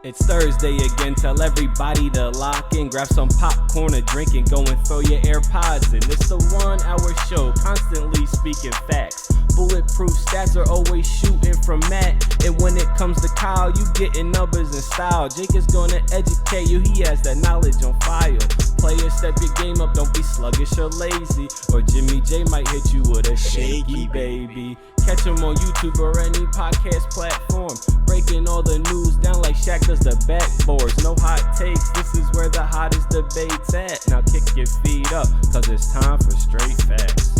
It's Thursday again, tell everybody to lock in, grab some popcorn, a drink, and go and throw your AirPods in. It's the 1 hour show, constantly speaking facts. Bulletproof stats are always shooting from Matt. And when it comes to Kyle, you getting numbers and style. Jake is gonna educate you, he has that knowledge on file. Players, step your game up, don't be sluggish or lazy. Or Jimmy J might hit you with a shaky baby. Catch him on YouTube or any podcast platform. Breaking all the news down like Shaq does the backboards. No hot takes, this is where the hottest debate's at. Now kick your feet up, cause it's time for straight facts.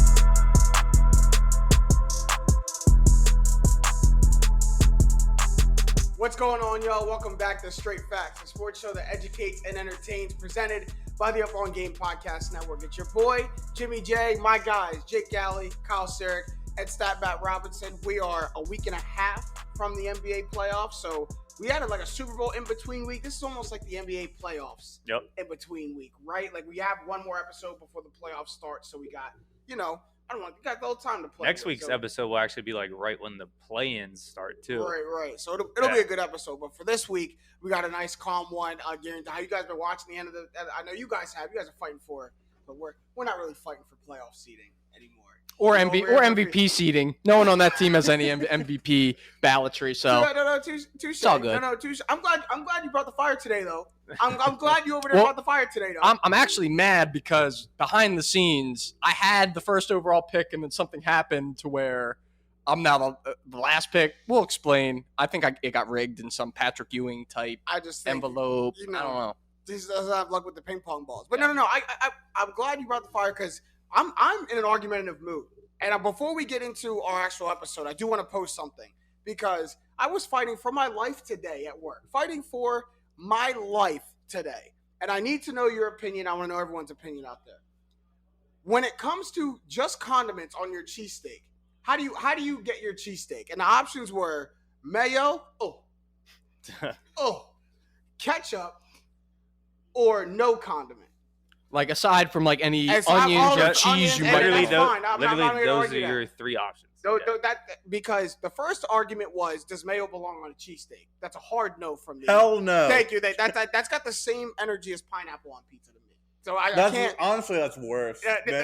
What's going on, y'all? Welcome back to Straight Facts, a sports show that educates and entertains, presented by the Up On Game Podcast Network. It's your boy, Jimmy J, my guys, Jake Galley, Kyle Sarek, and Statbat Robinson. We are a week and a half from the NBA playoffs, so we had like a Super Bowl in-between week. This is almost like the NBA playoffs in-between week, right? Like, we have one more episode before the playoffs start, so we got, I don't know, we got a little time to play. Next week's episode will actually be like right when the play-ins start too. Right. So it'll be a good episode. But for this week, we got a nice calm one. Guaranteed. How you guys been watching the end of the? I know you guys have. You guys are fighting for it, but we're not really fighting for playoff seeding anymore. Or MVP seeding. No one on that team has any MVP ballotree, so touche. It's all good. Touche. I'm glad you brought the fire today, though. I'm glad you over there brought the fire today, though. I'm actually mad because behind the scenes, I had the first overall pick, and then something happened to where I'm now the last pick. We'll explain. I think it got rigged in some Patrick Ewing type envelope. I don't know. This doesn't have luck with the ping pong balls. But no. I'm glad you brought the fire because I'm in an argumentative mood. And before we get into our actual episode, I do want to post something because I was fighting for my life today at work. Fighting for my life today. And I need to know your opinion. I want to know everyone's opinion out there. When it comes to just condiments on your cheesesteak, how do you get your cheesesteak? And the options were mayo, ketchup, or no condiment. Like, aside from like any onion, cheese, you might literally those are your three options. Because the first argument was, does mayo belong on a cheesesteak? That's a hard no from me. Hell no. Thank you. That's got the same energy as pineapple on pizza to me. So I can't. Honestly, that's worse.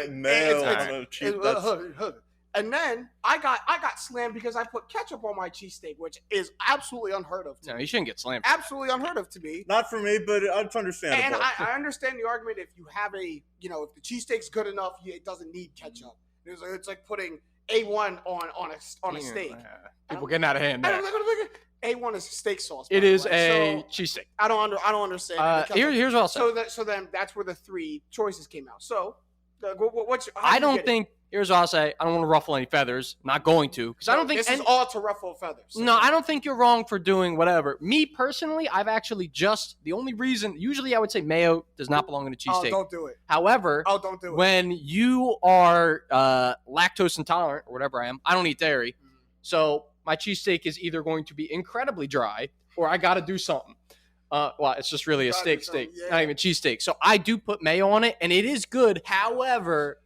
Mayo on a cheesesteak. And then I got slammed because I put ketchup on my cheesesteak, which is absolutely unheard of to me. No, you shouldn't get slammed. Absolutely unheard of to me. Not for me, but it's understandable. And I understand the argument if you have if the cheesesteak's good enough, it doesn't need ketchup. It's like putting A1 on a steak. People getting out of hand there. A1 is steak sauce. It is a cheesesteak. I don't understand. Here's what I'll say. So then that's where the three choices came out. So Here's what I'll say. I don't want to ruffle any feathers. I'm not going to. Because I don't think... This is all to ruffle feathers. So. No, I don't think you're wrong for doing whatever. Me, personally, I've actually the only reason... Usually I would say mayo does not belong in a cheesesteak. Oh, don't do it. However... don't do it. When you are lactose intolerant, or whatever I am, I don't eat dairy. Mm-hmm. So my cheesesteak is either going to be incredibly dry, or I got to do something. It's just really a steak, not even cheesesteak. So I do put mayo on it, and it is good. However...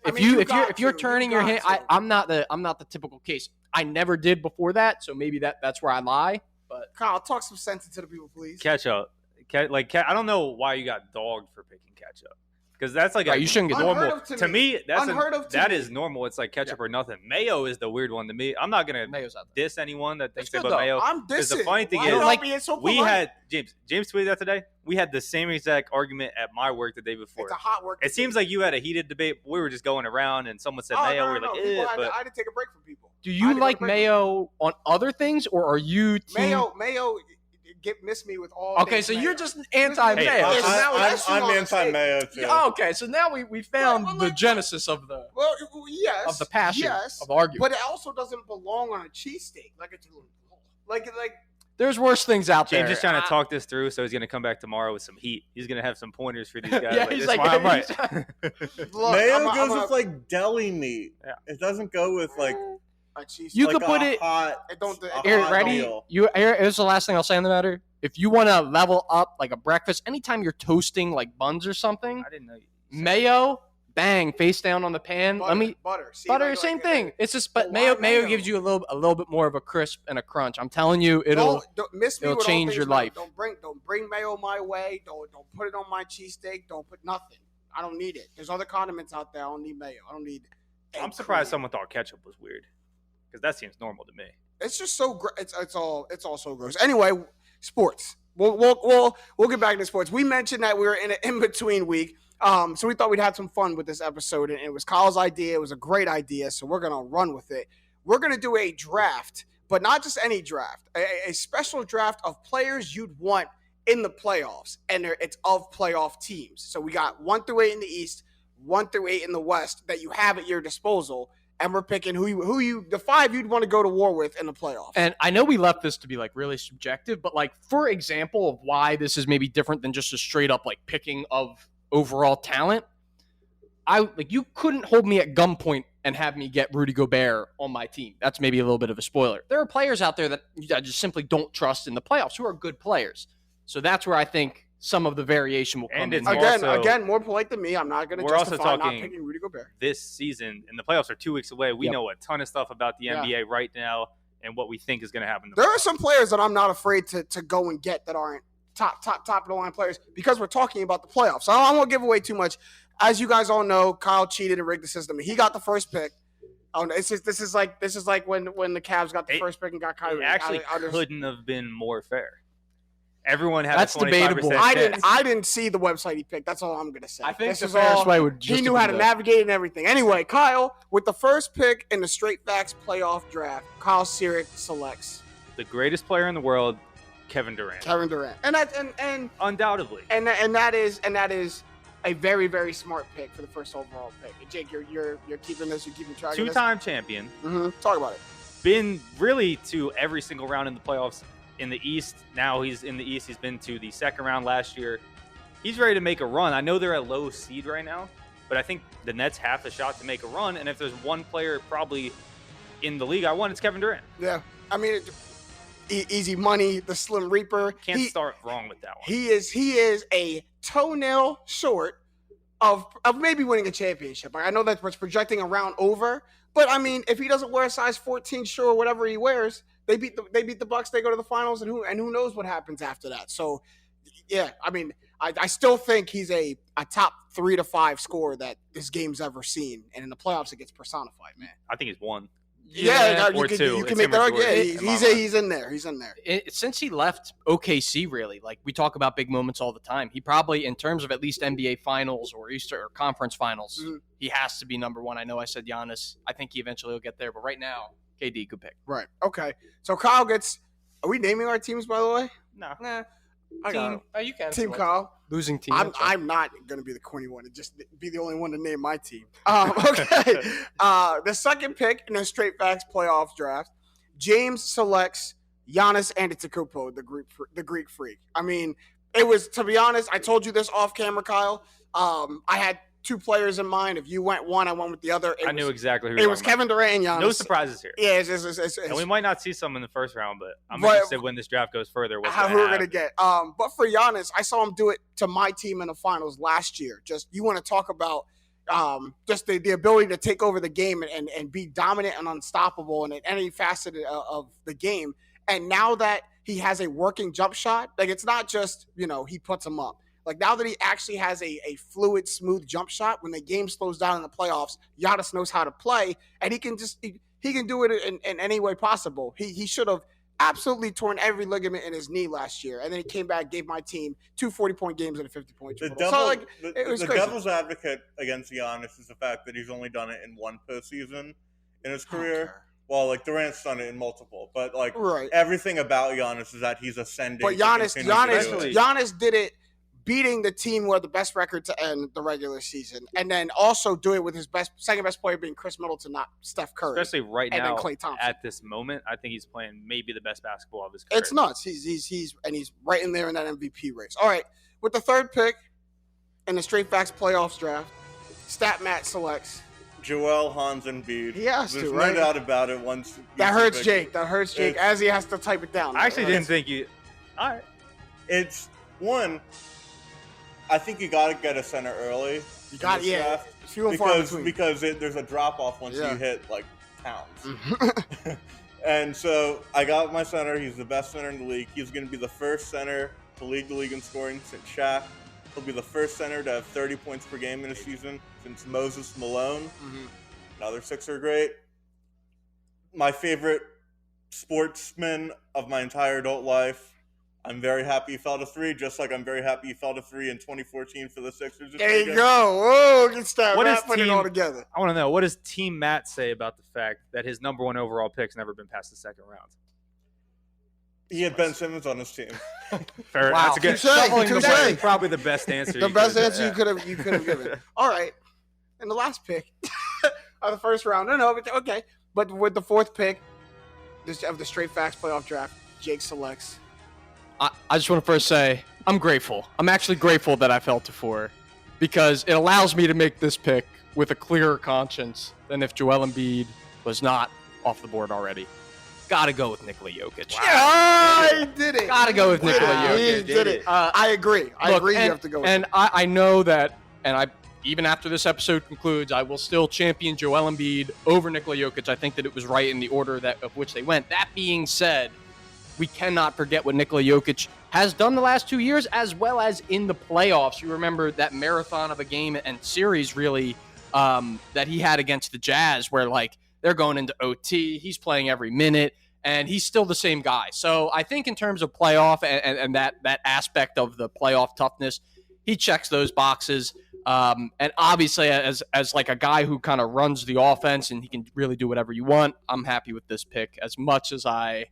If you're turning your hand, I'm not the typical case. I never did before that, so maybe that's where I lie. But Kyle, talk some sense into the people, please. Ketchup, I don't know why you got dogged for picking ketchup, because that's like you shouldn't get normal to me. That's unheard of. That is normal. It's like ketchup or nothing. Mayo is the weird one to me. I'm not gonna diss anyone that thinks they put mayo. I'm dissing. The funny thing is, we had James tweeted that today. We had the same exact argument at my work the day before. It's a hot work. It seems like you had a heated debate. We were just going around, and someone said mayo. No, I had to take a break from people. Do you like mayo on other things, or are you team... Mayo? Miss me with all. Okay, so you're just anti-mayo. I'm anti-mayo too. Okay, so now we found the genesis of the of the passion of the argument. But it also doesn't belong on a cheesesteak. Like there's worse things out there. James is trying to talk this through, so he's going to come back tomorrow with some heat. He's going to have some pointers for these guys. Yeah, he's like, I'm right. Mayo goes with like deli meat. Yeah. It doesn't go with like a cheese. You like could put it. Here, ready? Here's the last thing I'll say on the matter. If you want to level up like a breakfast, anytime you're toasting like buns or something, I didn't know you. Mayo bang, face down on the pan. Butter. See, Butter, same thing. It's just, but mayo gives you a little bit more of a crisp and a crunch. I'm telling you, it'll change your life. Don't bring mayo my way. Don't put it on my cheesesteak. Don't put nothing. I don't need it. There's other condiments out there. I don't need mayo. I don't need. I'm surprised someone thought ketchup was weird, because that seems normal to me. It's just so it's all so gross. Anyway, sports. We'll get back into sports. We mentioned that we were in an in-between week. So we thought we'd have some fun with this episode, and it was Kyle's idea. It was a great idea, so we're going to run with it. We're going to do a draft, but not just any draft, a special draft of players you'd want in the playoffs, and it's of playoff teams. So we got 1 through 8 in the East, 1 through 8 in the West that you have at your disposal, and we're picking the 5 you'd want to go to war with in the playoffs. And I know we left this to be like really subjective, but like for example of why this is maybe different than just a straight up like picking of overall talent, you couldn't hold me at gunpoint and have me get Rudy Gobert on my team. That's maybe a little bit of a spoiler. There are players out there that I just simply don't trust in the playoffs who are good players. So that's where I think some of the variation will come in. Again, more polite than me. I'm not going to justify not picking Rudy Gobert. This season, and the playoffs are 2 weeks away. We know a ton of stuff about the NBA right now and what we think is going to happen. There are some players that I'm not afraid to go and get that aren't top of the line players, because we're talking about the playoffs. So I won't give away too much. As you guys all know, Kyle cheated and rigged the system. He got the first pick. This is like when the Cavs got the first pick and got Kyrie. It actually couldn't have been more fair. Everyone had That's a 25% debatable. I didn't see the website he picked. That's all I'm gonna say. I think this the is fairest all, way would just he knew how to navigate and everything. Anyway, Kyle, with the first pick in the Straight Facts playoff draft, Kyle Sirik selects the greatest player in the world, Kevin Durant. And undoubtedly. And that is a very, very smart pick for the first overall pick. Jake, you're keeping this. You're keeping track of this. 2-time champion. Mm-hmm. Talk about it. Been really to every single round in the playoffs in the East. Now he's in the East. He's been to the second round last year. He's ready to make a run. I know they're a low seed right now, but I think the Nets have a shot to make a run. And if there's one player probably in the league I want, it's Kevin Durant. Yeah. I mean, easy money, the Slim Reaper. Can't start wrong with that one. He is a toenail short of maybe winning a championship. I know that we're projecting a round over, but I mean, if he doesn't wear a size 14 shoe or whatever he wears, they beat the Bucks. They go to the finals, and who knows what happens after that. So, yeah, I mean, I still think he's a top 3 to 5 scorer that this game's ever seen, and in the playoffs it gets personified, man. I think he's 1. Yeah, or 2. You can make that argument. He's in there. He's in there. Since he left OKC, really, like we talk about big moments all the time. He probably, in terms of at least NBA Finals or Eastern or Conference Finals, he has to be number 1. I know I said Giannis. I think he eventually will get there, but right now, KD could pick. Right. Okay. So Kyle gets. Are we naming our teams, by the way? No. Nah. You can. Team Kyle. Losing team. I'm not going to be the corny one and just be the only one to name my team. Okay. The second pick in the Straight Facts playoff draft, James selects Giannis Antetokounmpo, the Greek Freak. I mean, it was, to be honest, I told you this off camera, Kyle. I had 2 players in mind. If you went one, I went with the other. I knew exactly who it was. Kevin Durant and Giannis. No surprises here. Yeah, and we might not see some in the first round, but I'm interested when this draft goes further. How we're gonna get. But for Giannis, I saw him do it to my team in the finals last year. Just you want to talk about just the ability to take over the game and be dominant and unstoppable in any facet of the game. And now that he has a working jump shot, like it's not just he puts them up. Like now that he actually has a fluid, smooth jump shot, when the game slows down in the playoffs, Giannis knows how to play, and he can do it in any way possible. He should have absolutely torn every ligament in his knee last year, and then he came back, gave my team 2 40-point games and a 50-point triple. The devil's advocate against Giannis is the fact that he's only done it in 1 postseason in his career. Well, like Durant's done it in multiple, but everything about Giannis is that he's ascending. But Giannis did it beating the team who had the best record to end the regular season, and then also do it with his second best player being Chris Middleton, not Steph Curry. Especially right now, Klay Thompson. at this moment, I think he's playing maybe the best basketball of his career. It's nuts. He's right in there in that MVP race. All right, with the third pick in the Straight Facts playoffs draft, StatMat selects Joel Hans Embiid. He has There's to, right? no doubt about it. Once that hurts Jake, as he has to type it down. I actually didn't think you. All right, it's one. I think you got to get a center early. You got, Few and far between. Because there's a drop off once you hit like towns. And so I got my center. He's the best center in the league. He's going to be the first center to lead the league in scoring since Shaq. He'll be the first center to have 30 points per game in a season since Moses Malone. Another Sixer great. My favorite sportsman of my entire adult life. I'm very happy he fell to 3, just like I'm very happy he fell to 3 in 2014 for the Sixers. There you go. Whoa, good stuff. Matt put it all together. I want to know, what does Team Matt say about the fact that his number 1 overall pick's never been past the second round? He had Ben Simmons on his team. Fair. Wow. That's a good. Touché. Probably the best answer. The best answer you could have given. All right, and the last pick of the first round. Okay, but with the 4th pick of the Straight Facts playoff draft, Jake selects. I just want to first say I'm grateful. I'm actually grateful that I fell to 4 because it allows me to make this pick with a clearer conscience than if Joel Embiid was not off the board already. Gotta go with Nikola Jokic. Wow. Yeah, he did it. Gotta go with Nikola Jokic. He did it. I agree. I agree. You have to go with and I know that, and even after this episode concludes, I will still champion Joel Embiid over Nikola Jokic. I think that it was right in the order of which they went. That being said, we cannot forget what Nikola Jokic has done the last 2 years, as well as in the playoffs. You remember that marathon of a game and series, really, that he had against the Jazz, where like they're going into OT, he's playing every minute, and he's still the same guy. So I think in terms of playoff and that aspect of the playoff toughness, he checks those boxes. And obviously, as like a guy who kind of runs the offense and he can really do whatever you want, I'm happy with this pick as much as I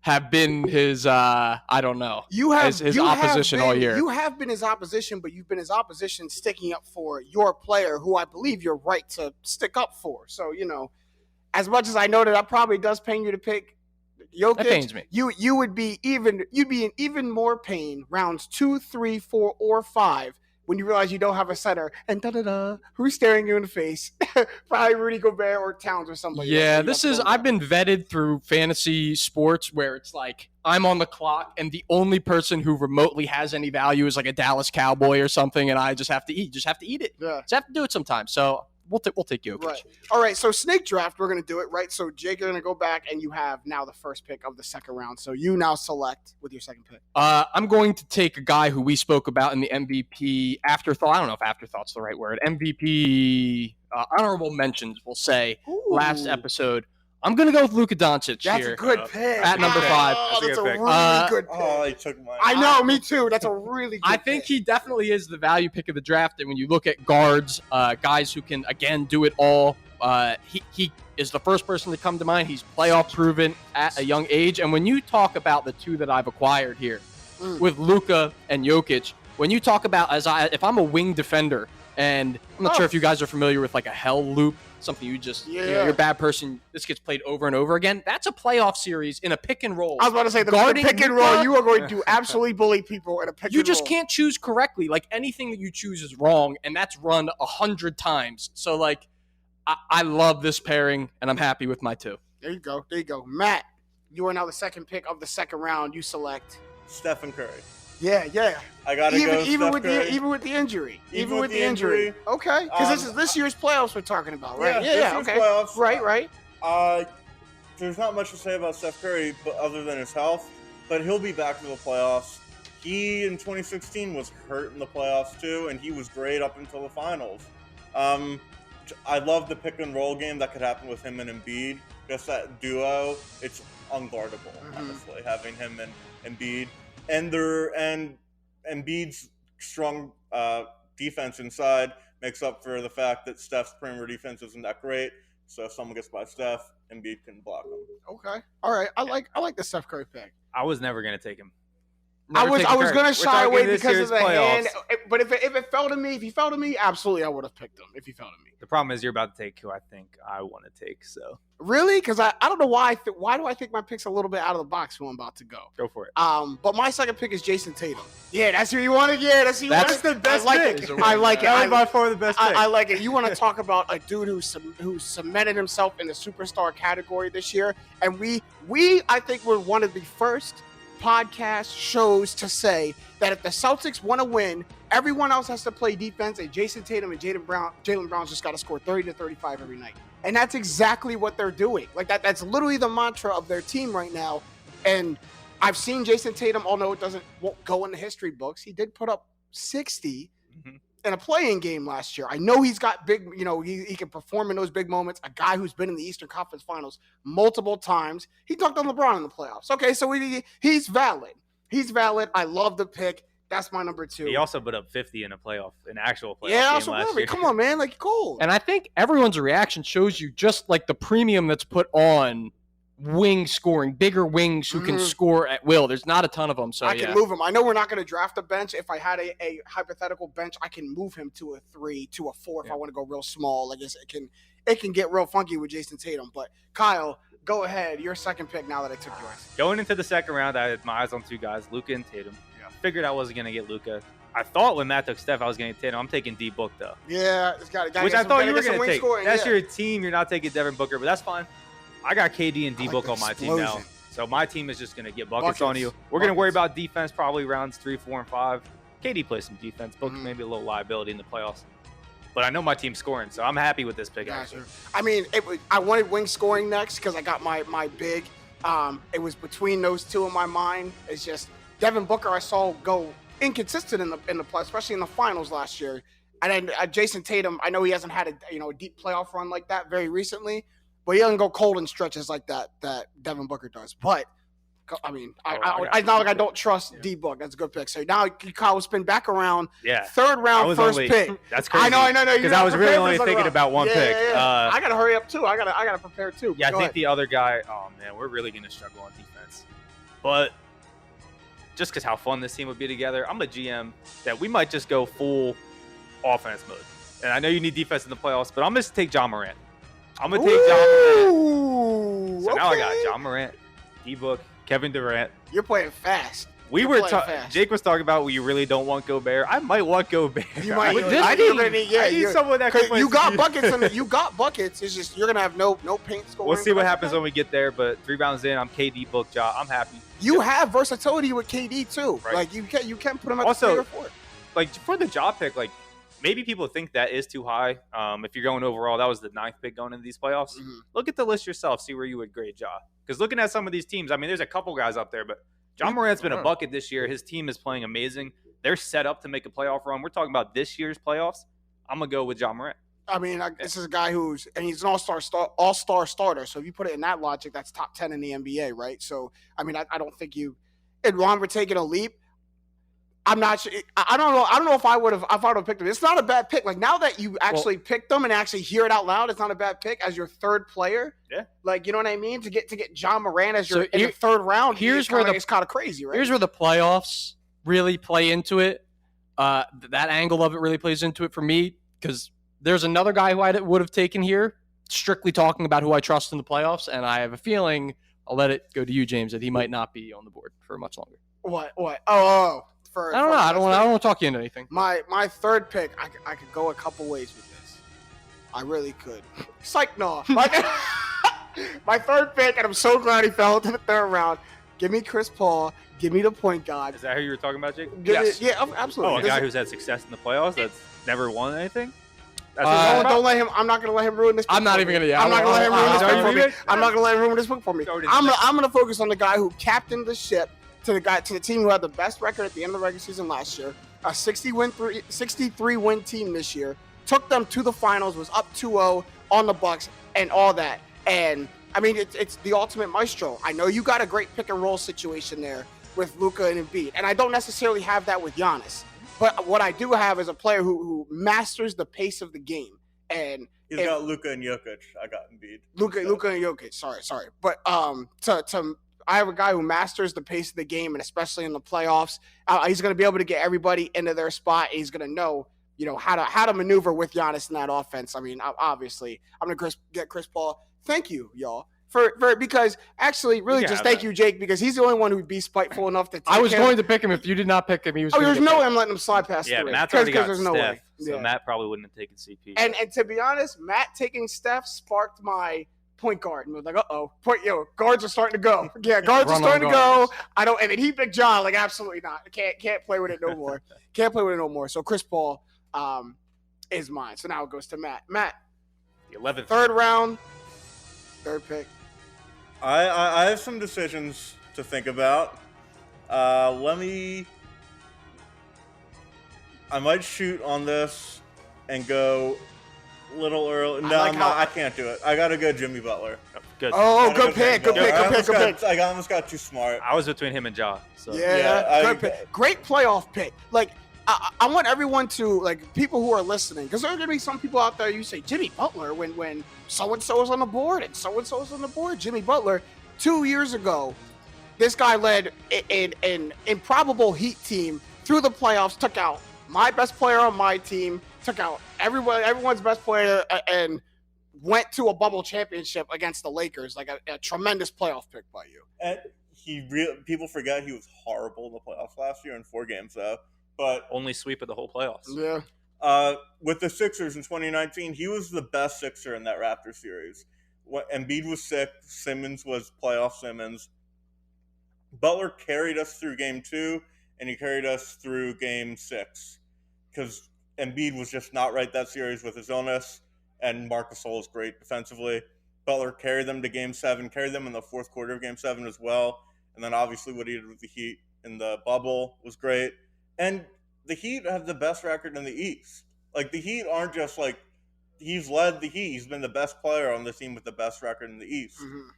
have been his, I don't know, his opposition all year. You have been his opposition, but you've been his opposition sticking up for your player, who I believe you're right to stick up for. So, as much as I know that probably does pain you to pick Jokic, that pains me. You'd be in even more pain rounds 2, 3, 4, or 5 when you realize you don't have a center and who's staring you in the face? Probably Rudy Gobert or Towns or somebody. Yeah, I've been vetted through fantasy sports where it's like I'm on the clock and the only person who remotely has any value is like a Dallas Cowboy or something, and I just have to eat it. Yeah. Just have to do it sometimes. So we'll take Jokic. Right. All right, so snake draft, we're going to do it, right? So, Jake, you're going to go back, and you have now the first pick of the second round. So you now select with your second pick. I'm going to take a guy who we spoke about in the MVP afterthought. I don't know if afterthought's the right word. MVP honorable mentions, we'll say, last episode. I'm going to go with Luka Doncic here. That's a good pick. At number 5. That's a really good pick. Oh, he took mine. I know, me too. That's a really good pick. I think he definitely is the value pick of the draft. And when you look at guards, guys who can, again, do it all, he is the first person to come to mind. He's playoff proven at a young age. And when you talk about the two that I've acquired here with Luka and Jokic, when you talk about, if I'm a wing defender, and I'm not sure if you guys are familiar with like a hell loop, something you just, you're a bad person, this gets played over and over again. That's a playoff series in a pick and roll. I was about to say, the pick and roll, you are going to absolutely bully people in a pick and roll. You just can't choose correctly. Like, anything that you choose is wrong, and that's run 100 times. So, like, I love this pairing, and I'm happy with my 2. There you go. Matt, you are now the second pick of the second round. You select Stephen Curry. Yeah. I gotta go. Even with the injury. Even with the injury. Okay. Because this year's playoffs we're talking about, right? Yeah. Okay. Playoffs. Right. There's not much to say about Steph Curry, but other than his health. But he'll be back to the playoffs. He in 2016 was hurt in the playoffs too, and he was great up until the finals. I love the pick and roll game that could happen with him and Embiid. Just that duo, it's unguardable. Honestly, having him and Embiid. And Embiid's strong defense inside makes up for the fact that Steph's perimeter defense isn't that great. So if someone gets by Steph, Embiid can block them. Okay. All right. I like the Steph Curry pick. I was never going to take him. I was going to shy away because of the hand. But if he fell to me, absolutely I would have picked him if he fell to me. The problem is you're about to take who I think I want to take. So really, because I don't know why. Why do I think my pick's a little bit out of the box? Who I'm about to go. Go for it. But my second pick is Jason Tatum. Yeah, that's who you wanted. Yeah, that's who you wanted. That's the best pick. I like it. That was by far the best pick. I like it. You want to talk about a dude who cemented himself in the superstar category this year, and we I think were one of the first podcasts, shows to say that if the Celtics want to win, everyone else has to play defense, and Jason Tatum and Jaylen Brown's just got to score 30 to 35 every night. And that's exactly what they're doing. Like that's literally the mantra of their team right now. And I've seen Jason Tatum, although won't go in the history books, he did put up 60 in a playing game last year. I know he's got big, he can perform in those big moments. A guy who's been in the Eastern Conference Finals multiple times. He dunked on LeBron in the playoffs. Okay, so he's valid. He's valid. I love the pick. That's my number 2. He also put up 50 in an actual playoff yeah, game last year. Come on, man. Like, cool. And I think everyone's reaction shows you just like the premium that's put on wing scoring, bigger wings who can score at will. There's not a ton of them, so I can move him. I know we're not going to draft a bench. If I had a hypothetical bench, I can move him to a 3, to a 4 if I want to go real small. Like it can get real funky with Jason Tatum. But Kyle, go ahead. Your second pick now that I took yours. Going into the second round, I had my eyes on 2 guys, Luka and Tatum. Yeah. Figured I wasn't going to get Luka. I thought when Matt took Steph, I was going to get Tatum. I'm taking D Book though. Yeah, it's got which I thought you were going to take. Scoring, that's your team. You're not taking Devin Booker, but that's fine. I got KD and D-Book on my team now. So my team is just going to get buckets on you. We're going to worry about defense probably rounds 3, 4, and 5. KD plays some defense. Book maybe a little liability in the playoffs. But I know my team's scoring, so I'm happy with this pick. Actually. I mean, I wanted wing scoring next because I got my big. It was between those two in my mind. It's just Devin Booker I saw go inconsistent in the play, especially in the finals last year. And then Jason Tatum, I know he hasn't had a deep playoff run like that very recently. But he doesn't go cold in stretches like that Devin Booker does. But, I mean, it's not like I don't trust D-Book. That's a good pick. So now Kyle will spin back around. Yeah. Third round, first pick. That's crazy. I know. Because I was really only thinking about one pick. Yeah. I got to hurry up, too. I got to prepare, too. Yeah, I think the other guy, oh, man, we're really going to struggle on defense. But just because how fun this team would be together, I'm a GM that we might just go full offense mode. And I know you need defense in the playoffs, but I'm going to take John Morant. I'm going to take John Morant. So now I got John Morant, D-Book, Kevin Durant. You're playing fast. Jake was talking about you really don't want Gobert. I might want Gobert. You might. I need someone that can play. You got buckets. You got buckets. It's just you're going to have no paint scoring. We'll see what happens when we get there, but 3 rounds in, I'm KD, Book, Ja. I'm happy. You have versatility with KD, too. Right. Like, you can put him at the 3 or 4. Like, for the Ja pick, like, maybe people think that is too high. If you're going overall, that was the 9th pick going into these playoffs. Look at the list yourself. See where you would grade Ja. Because looking at some of these teams, I mean, there's a couple guys up there, but John Morant's been a bucket this year. His team is playing amazing. They're set up to make a playoff run. We're talking about this year's playoffs. I'm going to go with John Morant. I mean, this is a guy he's an all-star starter. So if you put it in that logic, that's top 10 in the NBA, right? So, I mean, I don't think and Ron were taking a leap. I'm not sure. I don't know if I would have picked him. It's not a bad pick. Like now that you actually picked them and actually hear it out loud, it's not a bad pick as your 3rd player. Yeah. Like you know what I mean? To get John Morant as your in the 3rd round. It's kind of crazy, right? Here's where the playoffs really play into it. That angle of it really plays into it for me because there's another guy who I would have taken here. Strictly talking about who I trust in the playoffs, and I have a feeling I'll let it go to you, James, that he might not be on the board for much longer. What? Oh. I don't know. I don't want to talk you into anything. My 3rd pick, I could go a couple ways with this. I really could. Psych, no. My 3rd pick, and I'm so glad he fell into the 3rd round. Give me Chris Paul. Give me the point guard. Is that who you were talking about, Jake? Yes. Yeah, absolutely. Oh, a guy who's had success in the playoffs that's never won anything? Don't let him. I'm not going to let him ruin this pick. I'm not even going to. I'm not going to let him ruin this pick for me. I'm not going to let him ruin this pick for me. I'm going to focus on the guy who captained the ship to the team who had the best record at the end of the regular season last year, a 63 win team this year, took them to the finals, was up 2-0 on the Bucks and all that. And I mean, it's the ultimate maestro. I know you got a great pick and roll situation there with Luka and Embiid, and I don't necessarily have that with Giannis. But what I do have is a player who masters the pace of the game. And he's got Luka and Jokic. I got Embiid. Luka and Jokic. Sorry. But I have a guy who masters the pace of the game, and especially in the playoffs, he's going to be able to get everybody into their spot. And he's going to know, how to maneuver with Giannis in that offense. I mean, obviously, I'm going to get Chris Paul. Thank you, y'all, for because actually, really, just thank you, Jake, because he's the only one who'd be spiteful enough to. Take I was going to pick him if you did not pick him. He was. There's no way I'm letting him slide past. Yeah, through Matt's already got there's Steph, no way. so Matt probably wouldn't have taken CP. And to be honest, Matt taking Steph sparked my point guard. And we're like, guards are starting to go. Yeah, guards are starting to go. And then he picked John. Like, absolutely not. Can't play with it no more. Can't play with it no more. So Chris Paul is mine. So now it goes to Matt. Matt, the 11th, third round, third pick. I have some decisions to think about. I might shoot on this and go a little early. No, I can't do it. I gotta go Jimmy Butler. Good. Oh, good pick. I almost got too smart. I was between him and Ja. So. Good pick. Great playoff pick. Like, I want everyone to, like, people who are listening, because there are going to be some people out there, you say Jimmy Butler when so-and-so is on the board and so-and-so is on the board. Jimmy Butler, 2 years ago, this guy led an improbable Heat team through the playoffs, took out my best player on my team, took out everyone's best player, and went to a bubble championship against the Lakers. Like a tremendous playoff pick by you. And people forget he was horrible in the playoffs last year in 4 games, though. But only sweep of the whole playoffs. Yeah. With the Sixers in 2019, he was the best Sixer in that Raptors series. Embiid was sick. Simmons was playoff Simmons. Butler carried us through Game 2, and he carried us through Game 6. Because Embiid was just not right that series with his illness, and Marc Gasol is great defensively. Butler carried them to Game 7, carried them in the fourth quarter of Game 7 as well. And then obviously what he did with the Heat in the bubble was great. And the Heat have the best record in the East. Like, the Heat aren't just like, he's led the Heat. He's been the best player on the team with the best record in the East. Mm-hmm.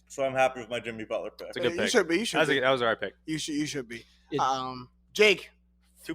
So I'm happy with my Jimmy Butler pick. It's a good pick. You should be. That was the right pick. You should be. Jake,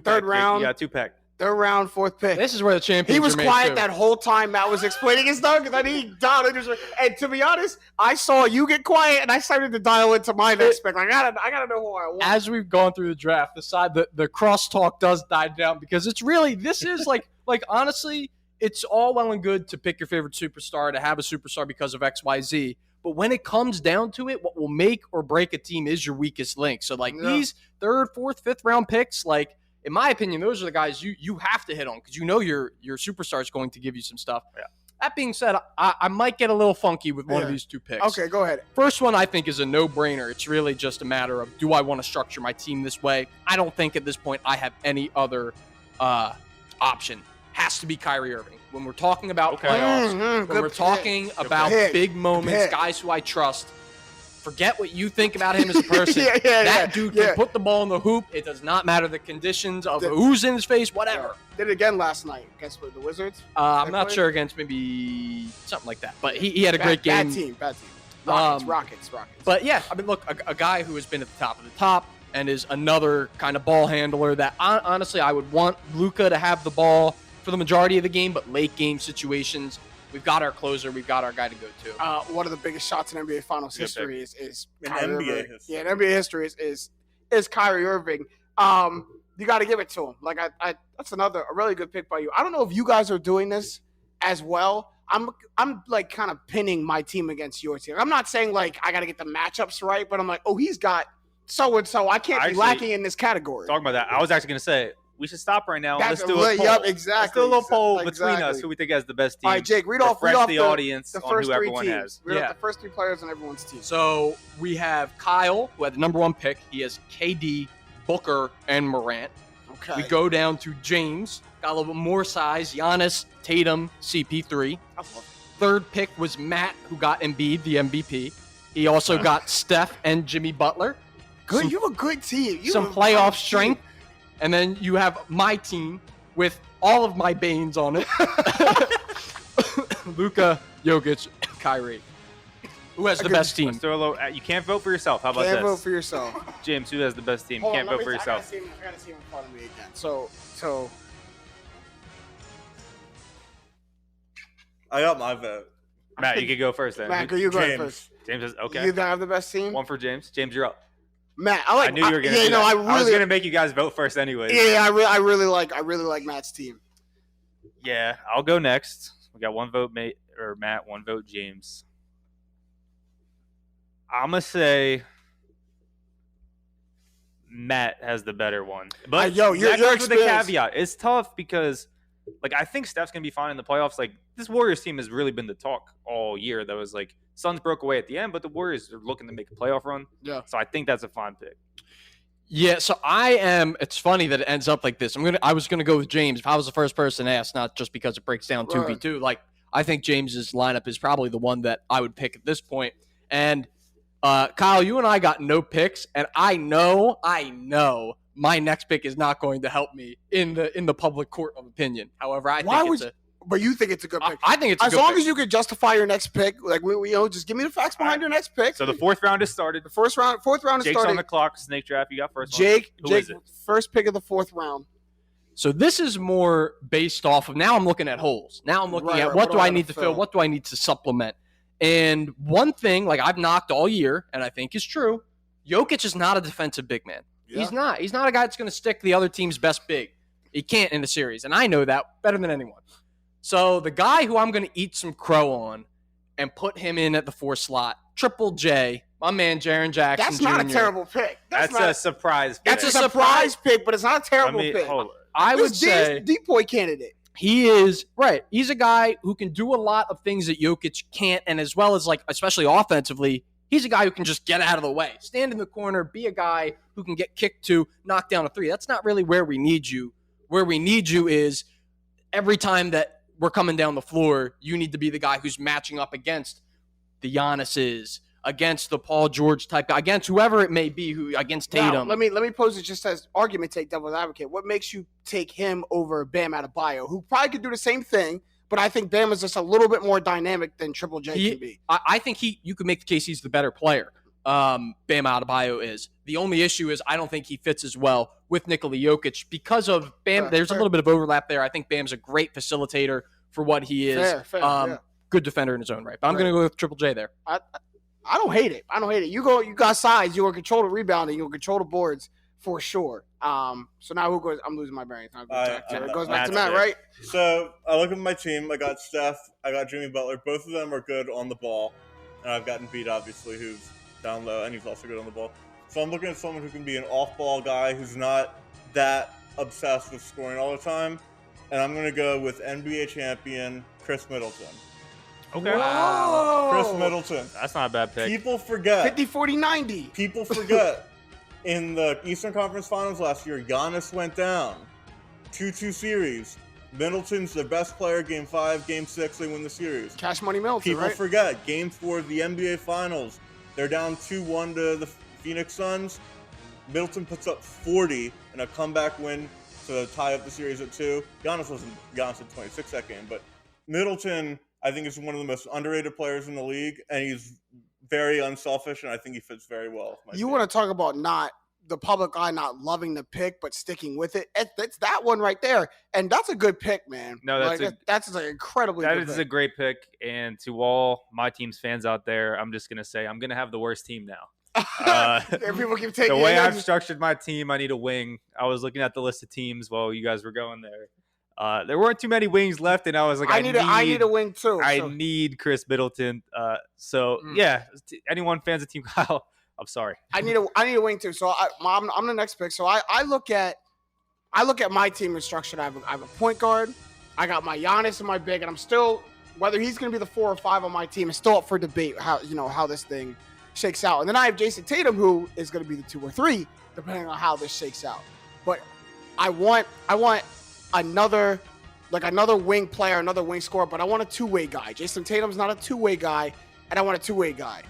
Third round. Yeah, 2-pick. Third round, fourth pick. This is where the champions He was are made quiet too. that whole time Matt was explaining his stuff, because I need dialed into. And to be honest, I saw you get quiet, and I started to dial into my next pick. I gotta know who I want. As we've gone through the draft, the crosstalk does die down, because it's really, this is like honestly, it's all well and good to pick your favorite superstar, to have a superstar because of XYZ. But when it comes down to it, what will make or break a team is your weakest link. So these third, fourth, fifth round picks, in my opinion, those are the guys you have to hit on, because you know your superstar is going to give you some stuff. Yeah. That being said, I might get a little funky with one of these 2 picks. Okay, go ahead. First one I think is a no-brainer. It's really just a matter of, do I want to structure my team this way? I don't think at this point I have any other option. Has to be Kyrie Irving. When we're talking about playoffs, when we're talking about big moments, guys who I trust, forget what you think about him as a person. That dude can put the ball in the hoop. It does not matter the conditions of who's in his face, whatever. Did it again last night against the Wizards? I'm not sure, against maybe something like that. But he had a great game. Bad team. Rockets. But yeah, I mean, look, a guy who has been at the top of the top and is another kind of ball handler that honestly I would want Luka to have the ball for the majority of the game, but late game situations, we've got our closer, we've got our guy to go to. One of the biggest shots in NBA Finals history is in Kyrie NBA Irving. history. Yeah, in NBA history is Kyrie Irving. You got to give it to him. Like that's a really good pick by you. I don't know if you guys are doing this as well. I'm like kind of pinning my team against your team. I'm not saying like I got to get the matchups right, but I'm like, oh, he's got so and so. I can't be lacking in this category. Talking about that, I was actually going to say, we should stop right now. Let's do a poll. Yep, exactly. Let's do a little poll between us who we think has the best team. All right, Jake, read off the audience the on first who 3 everyone teams. has. Read off the first 3 players on everyone's team. So we have Kyle, who had the number 1 pick. He has KD, Booker, and Morant. Okay. We go down to James, got a little bit more size. Giannis, Tatum, CP3. Third pick was Matt, who got Embiid, the MVP. He also got Steph and Jimmy Butler. Good, you have a good team. Some playoff strength. And then you have my team with all of my Baines on it. Luka, Jokic, Kyrie. Who has the best team? Let's throw a little, you can't vote for yourself. How about this? Can't vote for yourself. James, who has the best team? Hold can't on, vote for yourself. I gotta see him in front of me again. So I got my vote. Matt, you could go first then. Matt, you go first. James is okay. You have the best team. 1 for James. James, you're up. Matt, I knew you were gonna. I was gonna make you guys vote first, anyway. Yeah, I really like Matt's team. Yeah, I'll go next. We got 1 vote, Matt, 1 vote, James. I'm gonna say Matt has the better one, but you're with the caveat. It's tough because, like, I think Steph's gonna be fine in the playoffs. Like, this Warriors team has really been the talk all year. That was like Suns broke away at the end, but the Warriors are looking to make a playoff run. Yeah. So I think that's a fine pick. Yeah, so it's funny that it ends up like this. I was gonna go with James if I was the first person asked, not just because it breaks down 2v2. Like, I think James's lineup is probably the one that I would pick at this point. And Kyle, you and I got no picks, and I know my next pick is not going to help me in the public court of opinion. However, but you think it's a good pick? I think it's a good pick. As long as you can justify your next pick, like we just give me the facts behind your next pick. So the fourth round has started. The fourth round is started. Jake's on the clock. Snake draft. You got first. Jake, first pick of the fourth round. So this is more based off of, now I'm looking at holes. Now I'm looking at what do I need to fill? What do I need to supplement? And one thing, like I've knocked all year, and I think is true, Jokic is not a defensive big man. Yeah. He's not. He's not a guy that's going to stick the other team's best big. He can't in the series, and I know that better than anyone. So the guy who I'm going to eat some crow on and put him in at the 4 slot, Triple J, my man Jaren Jackson That's Jr. not a terrible pick. That's a surprise pick. That's a surprise pick, but it's not a terrible pick. I would say decoy candidate. He is right. He's a guy who can do a lot of things that Jokic can't, and as well as, like, especially offensively, he's a guy who can just get out of the way, stand in the corner, be a guy who can get kicked to, knock down a 3. That's not really where we need you. Where we need you is every time that we're coming down the floor, you need to be the guy who's matching up against the Giannis's, against the Paul George type guy, against whoever it may be, against Tatum. Now, let me pose it just as argument, take devil's advocate. What makes you take him over Bam Adebayo, who probably could do the same thing, but I think Bam is just a little bit more dynamic than Triple J can be. I think you could make the case he's the better player. Bam Adebayo is. The only issue is I don't think he fits as well with Nikola Jokic because of Bam. There's a little bit of overlap there. I think Bam's a great facilitator for what he is. Fair. Good defender in his own right. But I'm going to go with Triple J there. I don't hate it. You got size. You will control the rebounding. You will control the boards for sure. So now who goes? I'm losing my bearings. It goes back to Matt, right? So I look at my team. I got Steph. I got Jimmy Butler. Both of them are good on the ball. And I've gotten Embiid, obviously, who's down low, and he's also good on the ball. So I'm looking at someone who can be an off-ball guy who's not that obsessed with scoring all the time. And I'm going to go with NBA champion Chris Middleton. Okay. Whoa. Chris Middleton. That's not a bad pick. People forget. 50-40-90. People forget. In the Eastern Conference Finals last year, Giannis went down. 2-2 series. Middleton's their best player. Game 5, Game 6, they win the series. Cash Money Middleton, People forget. Game 4 of the NBA Finals. They're down 2-1 to the Phoenix Suns. Middleton puts up 40 in a comeback win to tie up the series at 2. Giannis had 26 that game, but Middleton, I think, is one of the most underrated players in the league, and he's very unselfish, and I think he fits very well. You want to talk about not the public eye not loving the pick but sticking with it? It's that one right there, and that's a good pick, man. No, that's an incredibly. That good is pick. a great pick, and to all my team's fans out there, I'm just gonna say I'm gonna have the worst team now. People keep taking the way I've structured my team. I need a wing. I was looking at the list of teams while you guys were going there. There weren't too many wings left, and I was like, I need a wing too. I need Chris Middleton. Yeah, anyone fans of Team Kyle, I'm sorry. I need a wing too. So I'm the next pick. So I look at my team is structured. I have a point guard. I got my Giannis and my big, and I'm still, whether he's going to be the 4 or 5 on my team is still up for debate. How this thing shakes out, and then I have Jason Tatum, who is going to be the 2 or 3, depending on how this shakes out. But I want another wing player, another wing scorer, but I want a 2-way guy. Jason Tatum's not a 2-way guy, and I want a 2-way guy.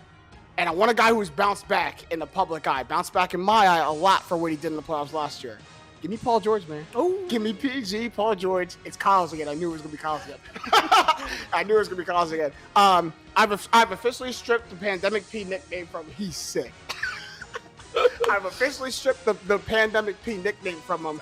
And I want a guy who's bounced back in the public eye, bounced back in my eye a lot for what he did in the playoffs last year. Give me Paul George, man. Oh, give me PG, Paul George. It's Kyle's again. I knew it was going to be Kyle's again. I've officially stripped the Pandemic P nickname from He's Sick. I've officially stripped the Pandemic P nickname from him.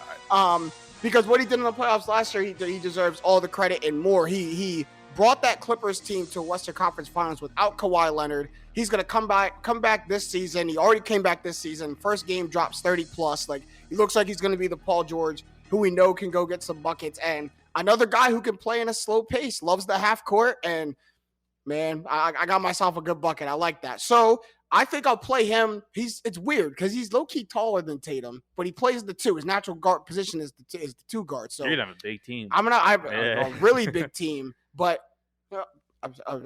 Because what he did in the playoffs last year, he deserves all the credit and more. He brought that Clippers team to Western Conference Finals without Kawhi Leonard. He's going to come back this season. He already came back this season. First game drops 30+. Like, he looks like he's going to be the Paul George who we know can go get some buckets. And another guy who can play in a slow pace, loves the half court. And, man, I got myself a good bucket. I like that. So I think I'll play him. It's weird because he's low-key taller than Tatum, but he plays the 2. His natural guard position is the 2 guard. So you're going to have a big team. I have a really big team. But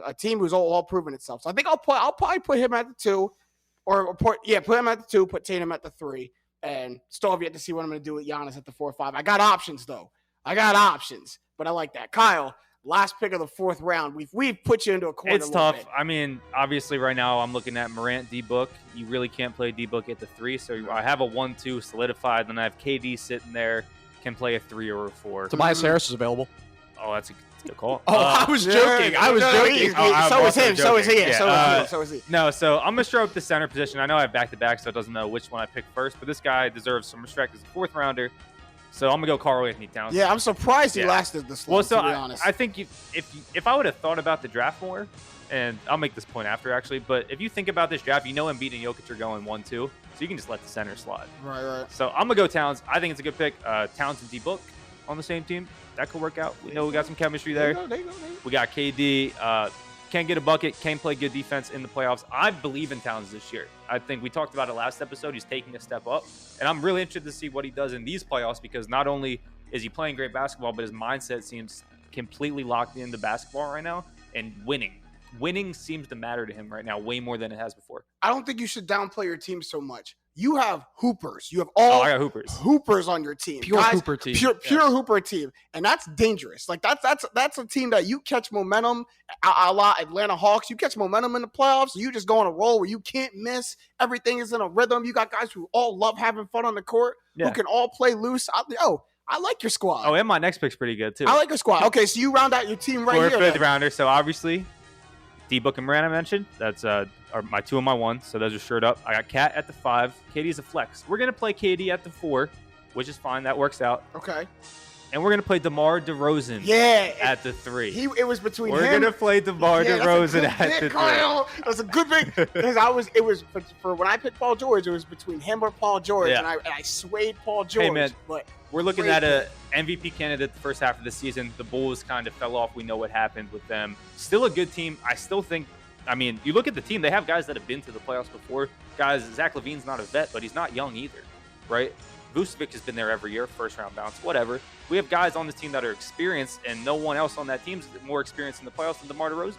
a team who's all proven itself. So I think I'll probably put him at the 2, put him at the 2, put Tatum at the 3, and still have yet to see what I'm going to do with Giannis at the 4 or 5. I got options though. But I like that. Kyle, last pick of the 4th round. We've put you into a corner. It's tough. I mean, obviously right now I'm looking at Morant, D-Book. You really can't play D-Book at the 3, so I have a 1-2 solidified. Then I have KD sitting there, can play a 3 or a 4. Tobias Harris is available. Oh, that's a good call. I was joking. So is he. No, so I'm going to show up the center position. I know I have back-to-back, so it doesn't know which one I pick first, but this guy deserves some respect as a 4th rounder. So I'm going to go Karl Anthony Towns. Yeah, I'm surprised he lasted this long, well, so to be honest. I think if I would have thought about the draft more, and I'll make this point after, actually, but if you think about this draft, Embiid and Jokic are going 1-2, so you can just let the center slide. Right. So I'm going to go Towns. I think it's a good pick. Towns and D-Book on the same team. That could work out. We know we got some chemistry there. There you go. We got KD. Can get a bucket, can play good defense in the playoffs. I believe in Towns this year. I think we talked about it last episode. He's taking a step up, and I'm really interested to see what he does in these playoffs because not only is he playing great basketball, but his mindset seems completely locked into basketball right now and winning. Winning seems to matter to him right now way more than it has before. I don't think you should downplay your team so much. You have hoopers. You have all I got hoopers. Hoopers on your team. Pure Hooper team. Pure Hooper team. And that's dangerous. Like that's a team that you catch momentum a la Atlanta Hawks. You catch momentum in the playoffs. You just go on a roll where you can't miss. Everything is in a rhythm. You got guys who all love having fun on the court, who can all play loose. I like your squad. Oh, and my next pick's pretty good too. I like your squad. Okay, so you round out your team right here. 4th, 5th rounder. So obviously, D-Book and Morant I mentioned. That's are my 2 and my 1. So those are shirt up. I got Cat at the 5. KD's a flex. We're gonna play KD at the 4, which is fine. That works out. Okay. And we're gonna play DeMar DeRozan. At the 3. It was between We're him. gonna play DeMar DeRozan at the 3. That's a good pick because it was for when I picked Paul George. It was between him or Paul George, and I swayed Paul George. Hey man, but we're looking at a MVP candidate the first half of the season. The Bulls kind of fell off. We know what happened with them. Still a good team. I still think. I mean, you look at the team. They have guys that have been to the playoffs before. Guys, Zach LaVine's not a vet, but he's not young either, right? Vucevic has been there every year, first round bounce, whatever. We have guys on this team that are experienced, and no one else on that team is more experienced in the playoffs than DeMar DeRozan.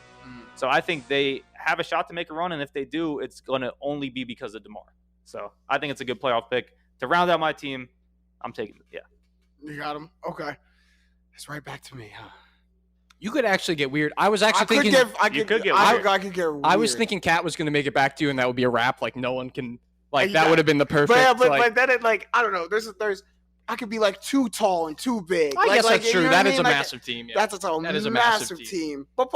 So I think they have a shot to make a run, and if they do, it's going to only be because of DeMar. So I think it's a good playoff pick. To round out my team, I'm taking it, yeah. You got him? Okay. It's right back to me, huh? You could actually get weird. I was actually thinking I could get weird. I was thinking Kat was going to make it back to you, and that would be a wrap. Like no one can. Like that would have been the perfect. But then it I don't know. There's I could be like too tall and too big. I guess that's true. That is a massive team. Yeah. That is a massive team. But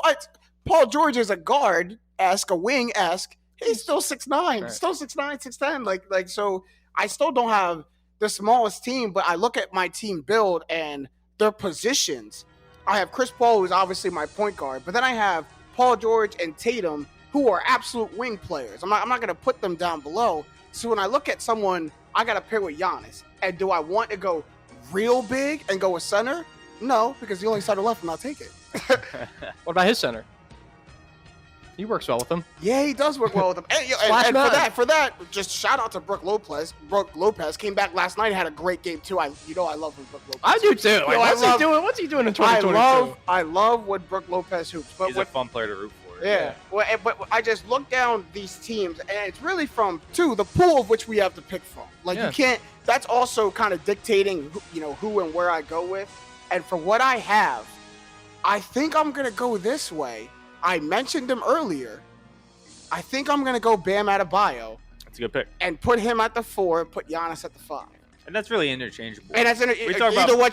Paul George is a guard-esque, a wing-esque. He's still 6'9", right. Still 6'9", 6'10". Like so. I still don't have the smallest team, but I look at my team build and their positions. I have Chris Paul, who's obviously my point guard, but then I have Paul George and Tatum, who are absolute wing players. I'm not going to put them down below. So when I look at someone, I got to pair with Giannis. And do I want to go real big and go with center? No, because the only center left, and I'll take it. What about his center? He works well with them. Yeah, he does work well with them. And for that, just shout out to Brook Lopez. Brook Lopez came back last night, had a great game too. I love him, Brook Lopez. I do too. What's he doing in 2022? I love what Brook Lopez hoops. But he's a fun player to root for. Yeah. Well, but I just look down these teams, and it's really from the pool of which we have to pick from. You can't. That's also kind of dictating, who and where I go with. And for what I have, I think I'm gonna go this way. I mentioned him earlier. I think I'm going to go Bam Adebayo. That's a good pick. And put him at the 4 and put Giannis at the 5. And that's really interchangeable. And that's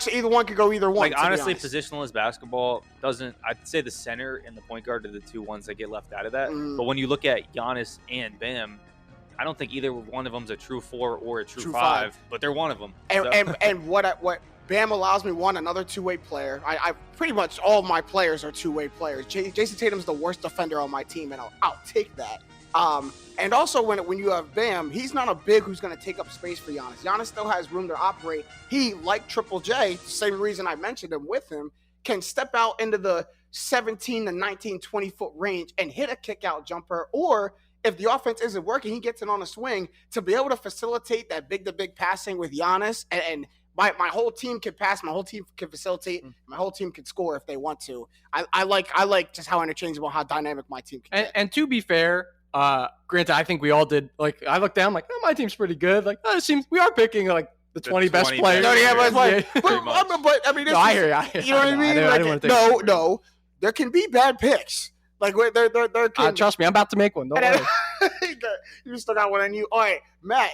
either one could go either one. Like, honestly, positionless basketball doesn't – I'd say the center and the point guard are the 2 ones that get left out of that. But when you look at Giannis and Bam, I don't think either one of them's a true 4 or a true 5, but they're one of them. And what Bam allows me, another two-way player. I pretty much all of my players are two-way players. Jason Tatum's the worst defender on my team, and I'll take that. And also when you have Bam, he's not a big who's going to take up space for Giannis. Giannis still has room to operate. He, like Triple J, same reason I mentioned him with him, can step out into the 17 to 19, 20-foot range and hit a kick-out jumper, or if the offense isn't working, he gets it on a swing to be able to facilitate that big-to-big passing with Giannis and my whole team can pass, my whole team can facilitate, my whole team can score if they want to. I like just how interchangeable, how dynamic my team can be. And to be fair, granted, I think we all did. Like, I looked down, like, oh, my team's pretty good. Like, it seems we are picking like the 20 best players. No, yeah, but I mean, I hear you. You know what I mean? I Like, no, there can be bad picks. Like, there can. Trust me, I'm about to make one. Don't worry. You still got one on you. All right, Matt.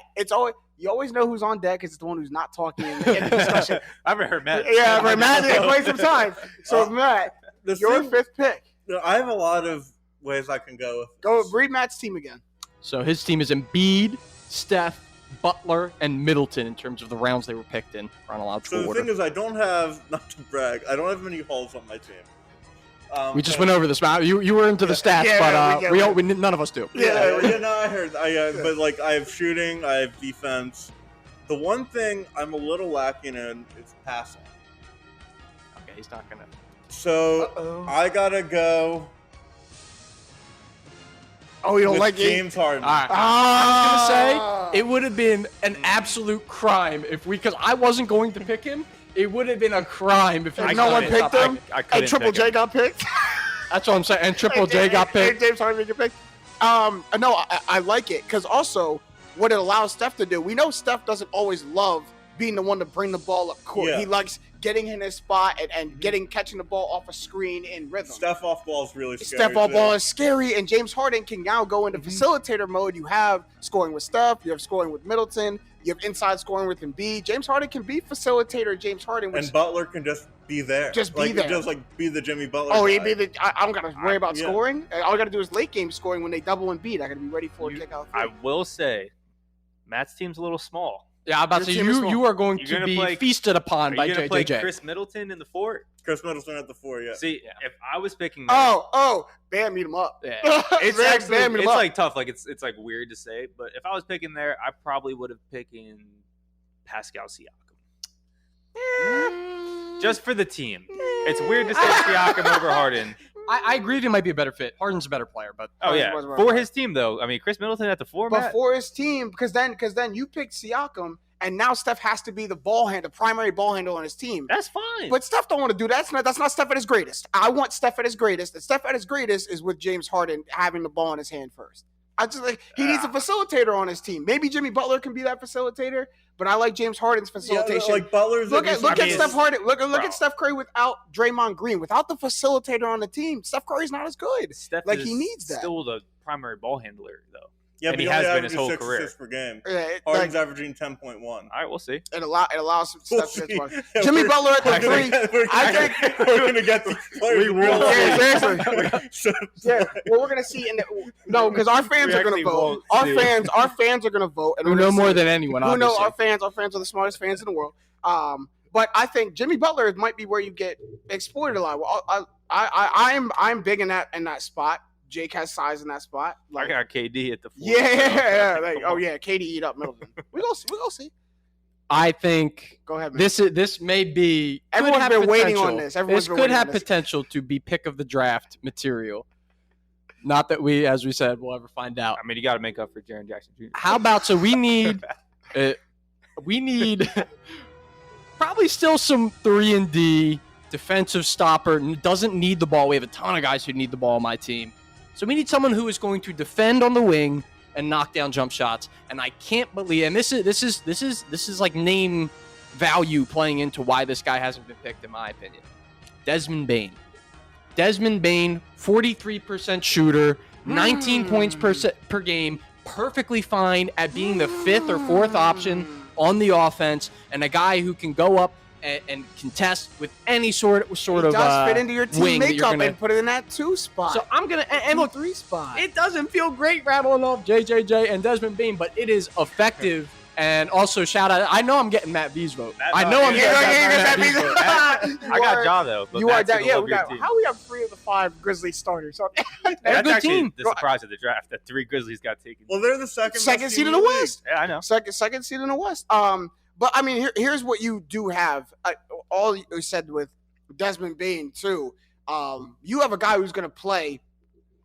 You always know who's on deck. It's the one who's not talking in the discussion. I haven't heard Matt. Yeah, but Matt didn't play some time. So Matt, your fifth pick. I have a lot of ways I can go. Read Matt's team again. So his team is Embiid, Steph, Butler, and Middleton in terms of the rounds they were picked in chronological order. So the thing is, I don't have, not to brag, I don't have many holes on my team. We just went over this. You were into the stats, but none of us do. I heard. But like, I have shooting, I have defense. The one thing I'm a little lacking in is passing. Okay, he's not gonna. So I gotta go. Oh, you don't like James Harden? I was gonna say it would have been an absolute crime because I wasn't going to pick him. It would have been a crime if no one picked him. And Triple J got picked. That's what I'm saying. And Triple J got picked. James Harden got picked. No, I like it because also what it allows Steph to do. We know Steph doesn't always love being the one to bring the ball up court. Yeah. He likes getting in his spot and catching the ball off a screen in rhythm. Steph off ball is really scary. Steph off ball is scary, and James Harden can now go into facilitator mode. You have scoring with Steph, you have scoring with Middleton, you have inside scoring with Embiid. James Harden can be facilitator. James Harden, and Butler can just be there. Just be the Jimmy Butler. Oh, he'd be the. I don't gotta worry about scoring. All I gotta do is late game scoring when they double Embiid. I gotta be ready for a kick out. I will say, Matt's team's a little small. Yeah, I'm about to say you are going to be feasted upon by JJJ. Play Chris Middleton in the 4? Chris Middleton at the 4, yeah. See, if I was picking, Bam, meet him up. Yeah. It's actually like tough. Like it's like weird to say, but if I was picking there, I probably would have picked in Pascal Siakam. Just for the team. It's weird to say Siakam over Harden. I agree he might be a better fit. Harden's a better player, but for his team though. I mean, Chris Middleton at the 4, but for his team, because then you picked Siakam, and now Steph has to be the primary ball handler on his team. That's fine. But Steph don't want to do that. That's not Steph at his greatest. I want Steph at his greatest. And Steph at his greatest is with James Harden having the ball in his hand first. He needs a facilitator on his team. Maybe Jimmy Butler can be that facilitator, but I like James Harden's facilitation. Like Butler's. Look at Steph Harden. Look at Steph Curry without Draymond Green. Without the facilitator on the team, Steph Curry's not as good. He needs that. Still the primary ball handler though. Yeah, and but he has been his whole career. Assists per game. Harden's averaging 10.1. All right, we'll see. It allows some Steph to get Jimmy Butler at the 3. I think we're going to get the players. Well, we're going to see. Because our fans are going to vote. Our fans are going to vote. And we know more than anyone. Who know our fans? Our fans are the smartest fans in the world. But I think Jimmy Butler might be where you get exploited a lot. Well, I'm big in that spot. Jake has size in that spot. I got KD at the 4. Yeah. KD eat up Middleton. We go see. I think. Go ahead, man. This may be. Everyone's been waiting on this. This could have potential to be pick of the draft material. Not that we, as we said, we'll ever find out. I mean, you got to make up for Jaren Jackson Jr. How about we need probably still some 3-and-D defensive stopper. Doesn't need the ball. We have a ton of guys who need the ball on my team. So we need someone who is going to defend on the wing and knock down jump shots. And I can't believe, and this is like name value playing into why this guy hasn't been picked, in my opinion. Desmond Bain, 43% shooter, 19 points per game, perfectly fine at being the 5th or 4th option on the offense, and a guy who can go up and contest with any sort of fit into your team makeup and put it in that 2 spot. So I'm gonna and look, 3 spot. It doesn't feel great rattling off JJJ and Desmond Bain, but it is effective. And also shout out. I know I'm getting Matt V's vote. I got Ja though. You are that. Yeah, we have 3 of the 5 Grizzlies starters. So that's actually team. The surprise of the draft that 3 Grizzlies got taken. Well, they're the second seed in the West. Yeah, I know. Second seed in the West. But I mean, here's what you do have. All you said with Desmond Bain too. You have a guy who's going to play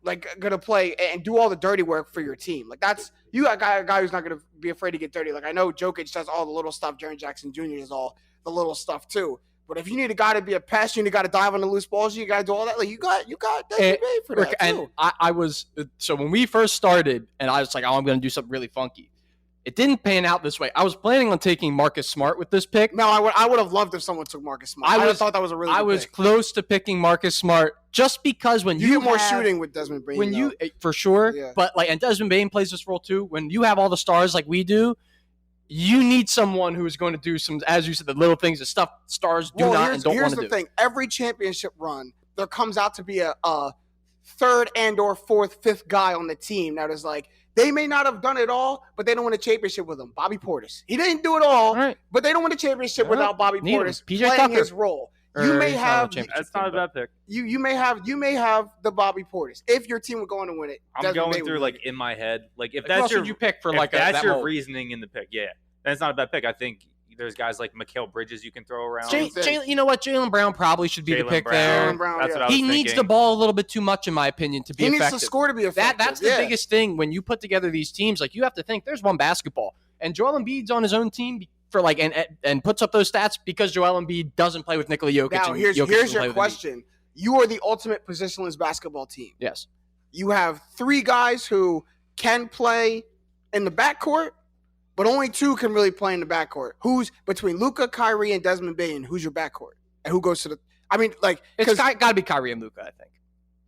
like gonna play and do all the dirty work for your team. Like that's you got a guy who's not gonna be afraid to get dirty. Like I know Jokic does all the little stuff. Jaren Jackson Jr. does all the little stuff too. But if you need a guy to be a pest, you need a guy to dive on the loose balls. You got to do all that. Like you got Desmond Bain for that too. And I was so when we first started, and I was like, oh, I'm gonna do something really funky. It didn't pan out this way. I was planning on taking Marcus Smart with this pick. No, I would have loved if someone took Marcus Smart. I thought that was a really good was pick. close to picking Marcus Smart just because when you get more shooting with Desmond Bain. When you for sure, Yeah. but like and Desmond Bain plays this role too. When you have all the stars like we do, you need someone who is going to do some, as you said, the little things, the stuff stars do not and don't want to do. Here's the thing. Every championship run, there comes out to be a third and or fourth, fifth guy on the team that is like, they may not have done it all, but they don't win a championship with him. Bobby Portis. He didn't do it all, right. but they don't win a championship without Bobby Portis PJ playing Tucker. his role. You may have That's not a bad pick. you may have the Bobby Portis if your team were going to win it. I'm Desmond going Bain through would like win it. in my head, like if Who that's else your would you pick for if like that's that your mold? reasoning in the pick, yeah, that's not a bad pick. I think there's guys like Mikal Bridges you can throw around. You know what? Jaylen Brown probably should be the pick there. Jaylen Brown, That's yeah. what I was He needs the thinking. ball a little bit too much, in my opinion, to be He effective. needs to score to be effective. That's the biggest thing when you put together these teams. Like you have to think there's one basketball, and Joel Embiid's on his own team for like and puts up those stats because Joel Embiid doesn't play with Nikola Jokic. Now and here's Jokic doesn't play your with question. You are the ultimate positionless basketball team. Yes. You have three guys who can play in the backcourt, but only two can really play in the backcourt. Who's between Luka, Kyrie, and Desmond Bain? Who's your backcourt? And who goes to the? I mean, like It's got to be Kyrie and Luka, I think.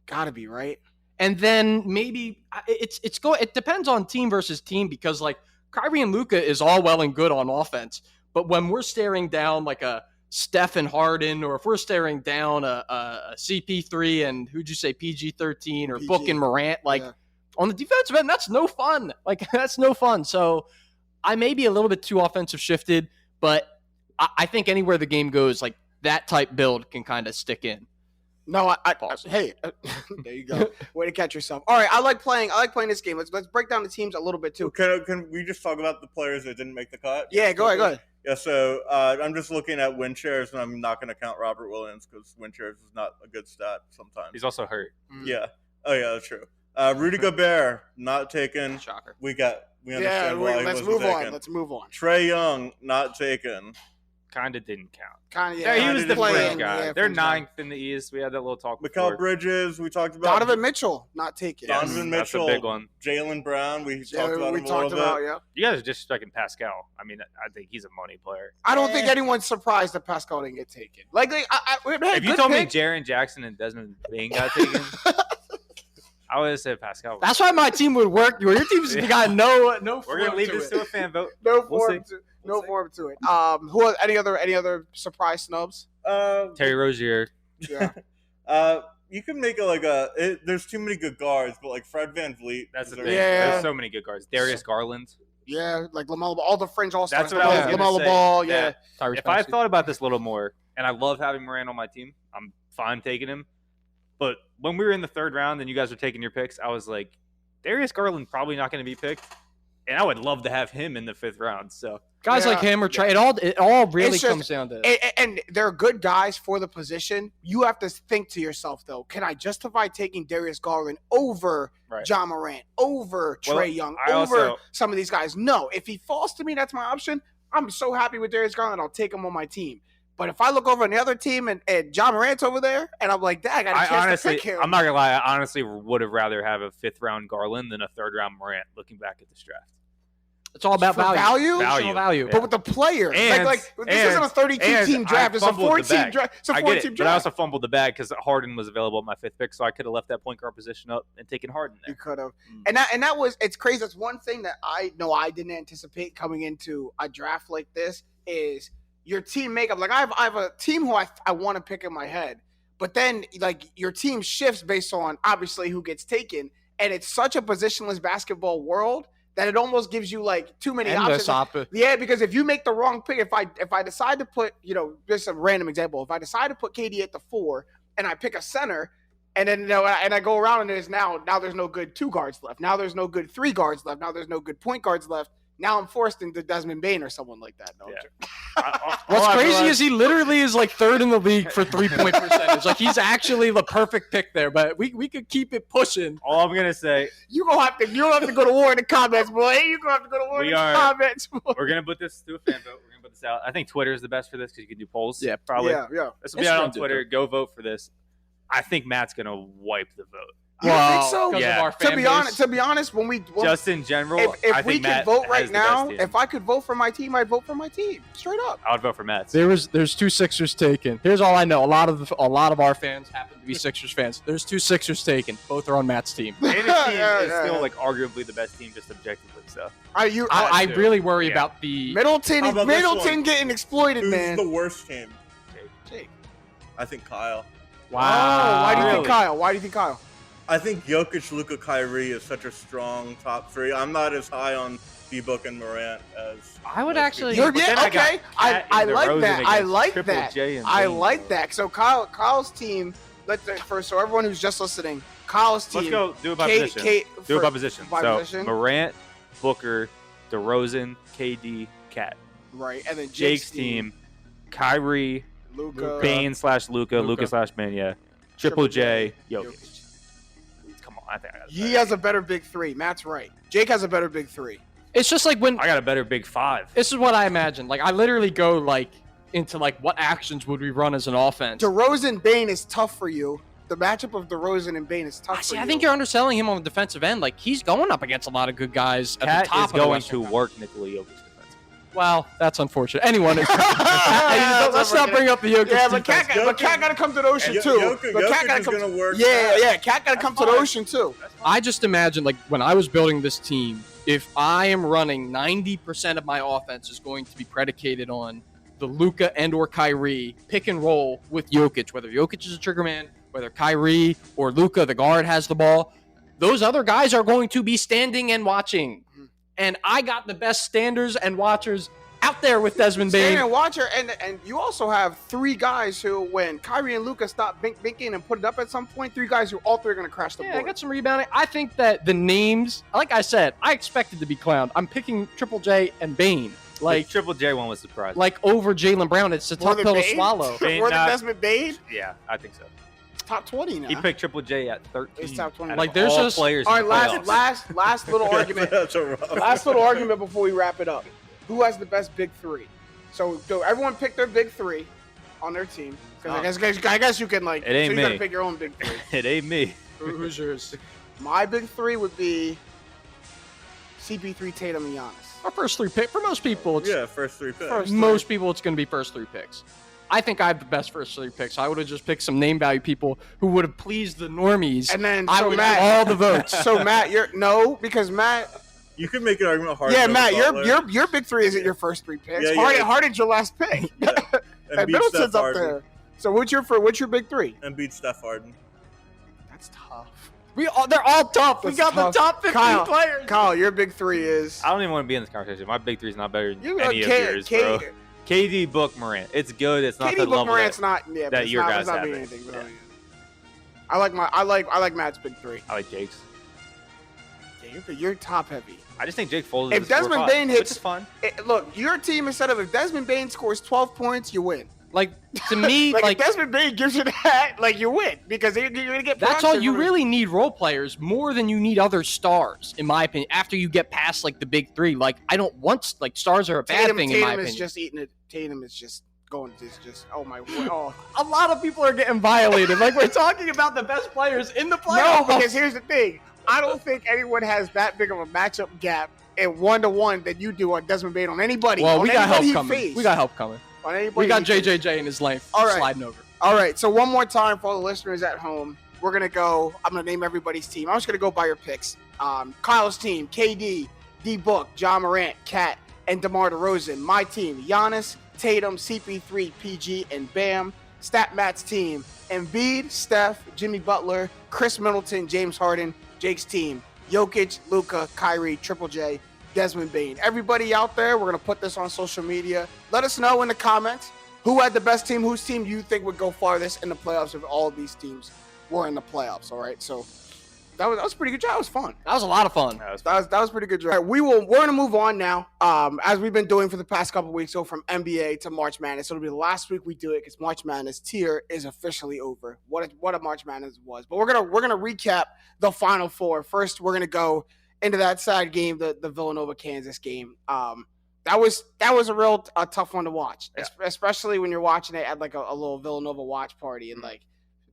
Gotta be right. And then maybe it depends on team versus team because like Kyrie and Luka is all well and good on offense, but when we're staring down like a Steph and Harden, or if we're staring down a CP3 and who'd you say PG-13 or PG. Book and Morant, like Yeah. on the defensive end, that's no fun. Like that's no fun. So I may be a little bit too offensive shifted, but I think anywhere the game goes, like that type build can kind of stick in. No, hey, there you go. Way to catch yourself. All right, I like playing this game. Let's break down the teams a little bit too. Can we just talk about the players that didn't make the cut? Yeah, go ahead. Yeah, so I'm just looking at win shares, and I'm not going to count Robert Williams because win shares is not a good stat sometimes. He's also hurt. Yeah. Oh, yeah, that's true. Rudy Gobert, not taken. Shocker. We understand why he let's wasn't move taken. on. Let's move on. Trae Young, not taken. Kind of didn't count. Kind of, Yeah, he was kinda the didn't fringe count. guy. Yeah, They're fringe guy. ninth in the East. We had that little talk Mikal before. Bridges, we talked about. Donovan Mitchell, not taken. Yes, Donovan that's a Mitchell, big one. Jalen Brown, we Yeah, talked about we him a talked little about, bit. yeah. You guys are just expecting Pascal. I mean, I think he's a money player. I don't think anyone's surprised that Pascal didn't get taken. Like we had If you good told me picks. Jaren Jackson and Desmond Bain got taken, I would have said Pascal. That's why my team would work. Your team's got no. We're gonna leave this to a fan vote. no We'll form see. to it. Who any other surprise snubs? Terry Rozier. Yeah. You can make there's too many good guards, but like Fred VanVleet. That's the is thing. Yeah. There's so many good guards. Darius Garland. Yeah, like LaMelo Ball, all the fringe all stars. That's what I was gonna LaMelo say. Ball, yeah. Tyrese If I Maxey. thought about this a little more, and I love having Morant on my team, I'm fine taking him. But when we were in the third round and you guys were taking your picks, I was like, Darius Garland probably not going to be picked, and I would love to have him in the fifth round. So Guys Yeah. like him or Trey, it all really It's just- comes down to And they're good guys for the position. You have to think to yourself, though, can I justify taking Darius Garland over Right. John Morant, over Well, Trae Young, I over also- some of these guys? No. If he falls to me, that's my option. I'm so happy with Darius Garland, I'll take him on my team. But if I look over on the other team and John Morant's over there, and I'm like, dang, I got a chance to pick him. I'm not gonna lie. I honestly would have rather have a fifth round Garland than a third round Morant. Looking back at this draft, it's all about For value. value? It's all value. But with the player, And- this isn't a 32-team and draft. I It's a fumbled the 14 bag. draft. It's a I get 14 it, but I draft. also fumbled the bag because Harden was available at my fifth pick, so I could have left that point guard position up and taken Harden You there. could have, Mm. and that was it's crazy. That's one thing that I didn't anticipate coming into a draft like this is your team makeup. Like I have a team who I want to pick in my head, but then like your team shifts based on obviously who gets taken, and it's such a positionless basketball world that it almost gives you like too many options. Yeah, because if you make the wrong pick, if I decide to put, just a random example, if I decide to put KD at the 4 and I pick a center, and then and I go around and there's now there's no good 2 guards left. Now there's no good 3 guards left. Now there's no good point guards left. Now I'm forced into Desmond Bain or someone like that. No, What's crazy is he literally is like third in the league for 3-point percentage. Like he's actually the perfect pick there, but we could keep it pushing. All I'm gonna say, you don't have to go to war in the comments, boy. You gonna have to go to war in the comments. Boy. We're gonna put this to a fan vote. We're gonna put this out. I think Twitter is the best for this because you can do polls. Yeah, probably. Yeah. This will be out on Twitter. Go vote for this. I think Matt's gonna wipe the vote. You think so? Yeah. To be honest, just in general, if we could vote right now, if I could vote for my team, I'd vote for my team. Straight up. I would vote for Mets. There's 2 Sixers taken. Here's all I know. A lot of our fans happen to be Sixers fans. There's 2 Sixers taken. Both are on Matt's team. And his team is still like arguably the best team, just objectively. So I really worry about the Middleton getting exploited, man. Who's the worst team? Jake. I think Kyle. Wow. Oh, why do you think Kyle? Why do you think Kyle? I think Jokic, Luka, Kyrie is such a strong top 3. I'm not as high on D-Book and Morant as I would actually. I like that. I like that. I like that. So Kyle's team. So everyone who's just listening, Kyle's team. Let's go do it by position. So Morant, Booker, DeRozan, KD, Cat. Right, and then Jake's team, Kyrie, Luka, Bane/Luka, Luka/Bane, yeah. Triple J, Jokic. He has a better big 3. Matt's right. Jake has a better big 3. It's just like when I got a better big 5. This is what I imagine. Like I literally go like into like what actions would we run as an offense. DeRozan Bain is tough for you. The matchup of DeRozan and Bain is tough for you. I think you're underselling him on the defensive end. Like he's going up against a lot of good guys at the top is going to work Nikola Jokic defense. Well, that's unfortunate. Anyone is. Let's not bring up the Jokic. Yeah, but Cat got to come to the ocean too. Jokic is going to work. Yeah. Cat got to come to the ocean too. I just imagine like when I was building this team, if I am running 90% of my offense is going to be predicated on the Luka and or Kyrie pick and roll with Jokic, whether Jokic is a trigger man, whether Kyrie or Luka, the guard, has the ball, those other guys are going to be standing and watching. And I got the best standers and watchers out there with Desmond Bain. Standing and watcher, and you also have 3 guys who, when Kyrie and Luka stop binking and put it up at some point, 3 guys who all 3 are going to crash the board. I got some rebounding. I think that the names, like I said, I expected to be clowned. I'm picking Triple J and Bain. Like Triple J one was surprising. Like over Jaylen Brown. It's a tough pill to swallow. More than Desmond Bain? Yeah, I think so. Top 20 now. He picked Triple J at 13. He's top 20. Like there's just players. All right, last little argument. Last little argument before we wrap it up. Who has the best big 3? So everyone pick their big 3 on their team. Because I guess you can like. It ain't so you me. gotta pick your own big 3. It ain't me. Who's yours? My big 3 would be CP3, Tatum, and Giannis. Our first 3 picks. For most people, it's first 3 picks. Most people, it's going to be first 3 picks. I think I have the best first 3 picks. I would have just picked some name value people who would have pleased the normies. And then I would have all the votes. So Matt, because Matt. You can make an argument hard. Yeah, Matt, your big 3 isn't your first 3 picks. Harden's your last pick. Yeah. And Middleton's up there. So what's your big 3? And beat Steph Harden. That's tough. They're all tough. That's we got tough. the top 15 players. Kyle, your big 3 is. I don't even want to be in this conversation. My big 3 is not better than any of yours, bro. KD, Book, Morant. It's good. It's not KD, the Book, level Morant's not. Yeah, that your guys have. I like Matt's big 3. I like Jake's. Yeah, you're top heavy. I just think Jake folded. If Desmond Bain hits, which is fun. Look, your team instead of if Desmond Bain scores 12 points, you win. Like to me, like if Desmond Bain gives you that, like you win because you're gonna get. That's all you really need. Role players more than you need other stars, in my opinion. After you get past like the big 3, like I don't want like stars are a bad thing. In my opinion, Tatum is just eating it. Tatum is just going to just. Oh my! Oh. A lot of people are getting violated. Like we're talking about the best players in the playoffs. No, because here's the thing. I don't think anyone has that big of a matchup gap in 1-to-1 that you do on Desmond Bain on anybody. Well, we got help coming. Faced. We got help coming. On anybody we got JJJ in his lane sliding over. All right, so one more time for all the listeners at home, we're going to go. I'm going to name everybody's team. I'm just going to go by your picks. Kyle's team, KD, D-Book, John Morant, Cat, and DeMar DeRozan. My team, Giannis, Tatum, CP3, PG, and Bam. Stat Matt's team, Embiid, Steph, Jimmy Butler, Chris Middleton, James Harden. Jake's team, Jokic, Luka, Kyrie, Triple J, Desmond Bain. Everybody out there, we're going to put this on social media. Let us know in the comments who had the best team, whose team do you think would go farthest in the playoffs if all of these teams were in the playoffs, all right? So That was pretty good job. That was fun. That was a lot of fun. That was pretty good job. All right, we're gonna move on now. As we've been doing for the past couple of weeks, so from NBA to March Madness. It'll be the last week we do it because March Madness tier is officially over. What a March Madness was. But we're gonna recap the Final Four. First, we're gonna go into that side game, the Villanova Kansas game. That was a real tough one to watch, especially when you're watching it at like a little Villanova watch party and like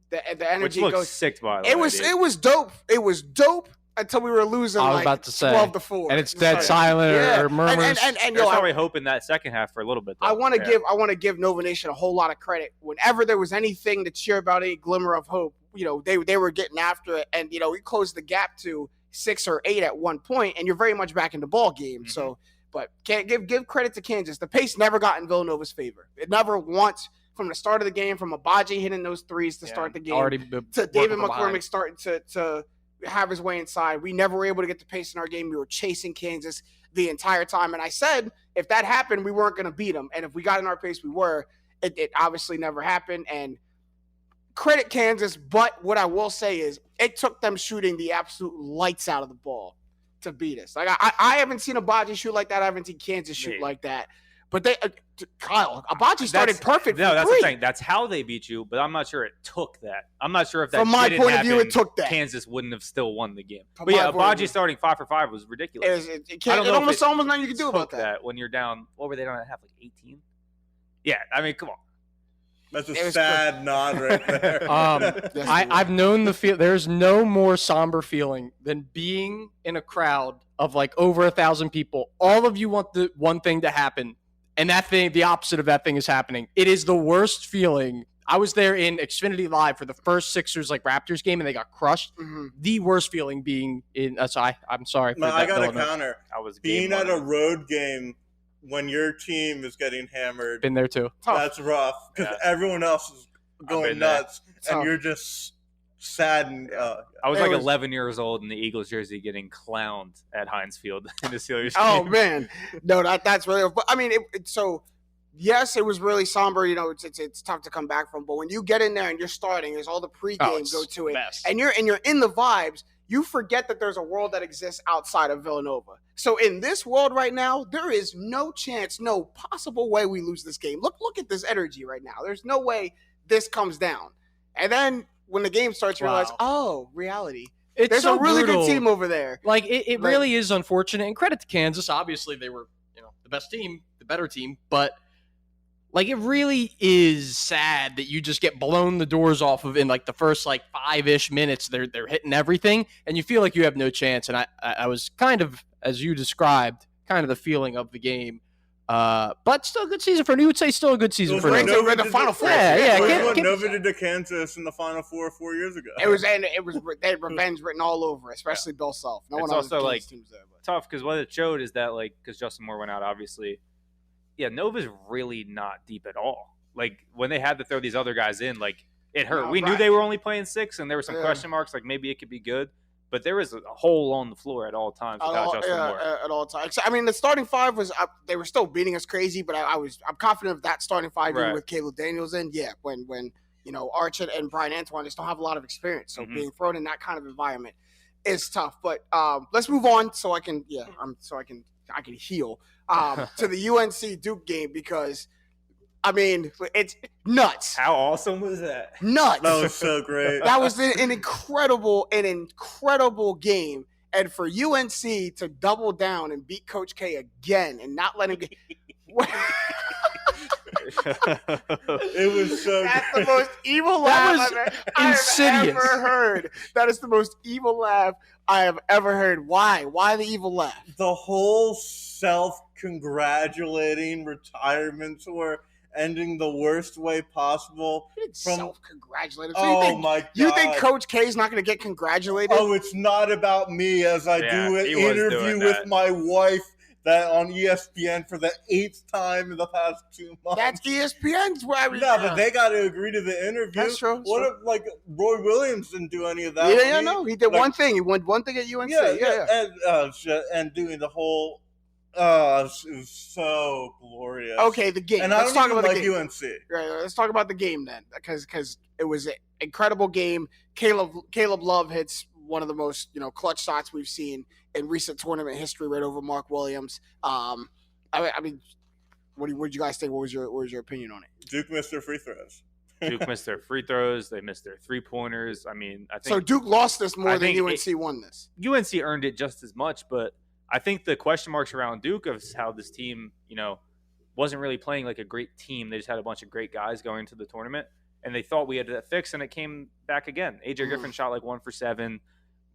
the energy Which goes sick by the way. way, It was dope. It was dope until we were losing. I was like about to say 12-4, and it's dead silent or murmurs. And They're probably hoping that second half for a little bit. Though. I want to give Nova Nation a whole lot of credit. Whenever there was anything to cheer about, a glimmer of hope, they were getting after it, and we closed the gap to 6 or 8 at one point, and you're very much back in the ball game. Mm-hmm. So, but can't give credit to Kansas. The pace never got in Villanova's favor. It never once. From the start of the game, from Abaji hitting those threes to start the game, to David McCormick starting to have his way inside. We never were able to get the pace in our game. We were chasing Kansas the entire time. And I said, if that happened, we weren't going to beat them. And if we got in our pace, we were. It obviously never happened. And credit Kansas, but what I will say is it took them shooting the absolute lights out of the ball to beat us. Like I haven't seen Abaji shoot like that. I haven't seen Kansas shoot like that. But Kyle, Abaji started perfect. No, that's the thing. That's how they beat you, but I'm not sure it took that. I'm not sure if that. From my point of view, it took that. Kansas wouldn't have still won the game. But yeah, Abaji starting 5 for 5 was ridiculous. It almost nothing you can do about that. When you're down, what were they down at half? Like 18? Yeah, I mean, come on. That's a sad nod right there. I've known the feel. There's no more somber feeling than being in a crowd of like over 1,000 people. All of you want the one thing to happen. And that thing, the opposite of that thing is happening. It is the worst feeling. I was there in Xfinity Live for the first Sixers Raptors game, and they got crushed. Mm-hmm. The worst feeling being in. I'm sorry. No, I got a counter. Being at a road game when your team is getting hammered. Been there too. That's rough because everyone else is going nuts, and you're just sad. And I was 11 years old in the Eagles jersey getting clowned at Heinz Field in the Steelers game. Oh man, no, that's really. But I mean, so yes, it was really somber. It's tough to come back from. But when you get in there and you're starting, there's all the pregame go to it, and you're in the vibes. You forget that there's a world that exists outside of Villanova. So in this world right now, there is no chance, no possible way we lose this game. Look at this energy right now. There's no way this comes down. And then when the game starts, you realize, reality. There's a really good team over there. Like it really is unfortunate. And credit to Kansas. Obviously, they were the best team, the better team. But like it really is sad that you just get blown the doors off of in like the first like 5-ish minutes. They're hitting everything, and you feel like you have no chance. And I was kind of, as you described, kind of the feeling of the game. But still a good season for. You would say still a good season for them. The Final Four. Nova did to Kansas in the Final Four 4 years ago. They had revenge written all over, especially Bill Self. No it's one also like teams there, tough because what it showed is that because Justin Moore went out, obviously. Yeah, Nova's really not deep at all. Like when they had to throw these other guys in, like it hurt. We knew they were only playing 6, and there were some question marks. Like maybe it could be good. But there was a hole on the floor at all times without Justin Moore. At all times. I mean, the starting 5 was they were still beating us crazy, but I'm confident of that starting 5 even with Caleb Daniels in. Yeah, when Arch and Brian Antoine just don't have a lot of experience, so being thrown in that kind of environment is tough. But let's move on so I can heal to the UNC Duke game because. I mean, it's nuts. How awesome was that? Nuts. That was so great. That was an incredible game. And for UNC to double down and beat Coach K again and not let him get... It was so That's the most evil laugh I've ever heard. That is the most evil laugh I have ever heard. Why? Why the evil laugh? The whole self-congratulating retirement tour ending the worst way possible. Self-congratulated. So my God. You think Coach K is not going to get congratulated? Oh, it's not about me as I do an interview with my wife that on ESPN for the 8th time in the past 2 months. That's ESPN's why we. Yeah, but they got to agree to the interview. That's true. What if Roy Williams didn't do any of that? He did one thing. He won one thing at UNC. Yeah. And doing the whole. It was so glorious. Okay, the game. And let's talk about the game. UNC. Right, let's talk about the game then, because it was an incredible game. Caleb Love hits one of the most clutch shots we've seen in recent tournament history, right over Mark Williams. I mean, what did you guys think? What was your opinion on it? Duke missed their free throws. Duke missed their free throws. They missed their 3-pointers. I mean, I think so. Duke lost this more than UNC won this. UNC earned it just as much, but I think the question marks around Duke of how this team, wasn't really playing like a great team. They just had a bunch of great guys going into the tournament, and they thought we had that fixed, and it came back again. AJ Griffin shot like 1 for 7.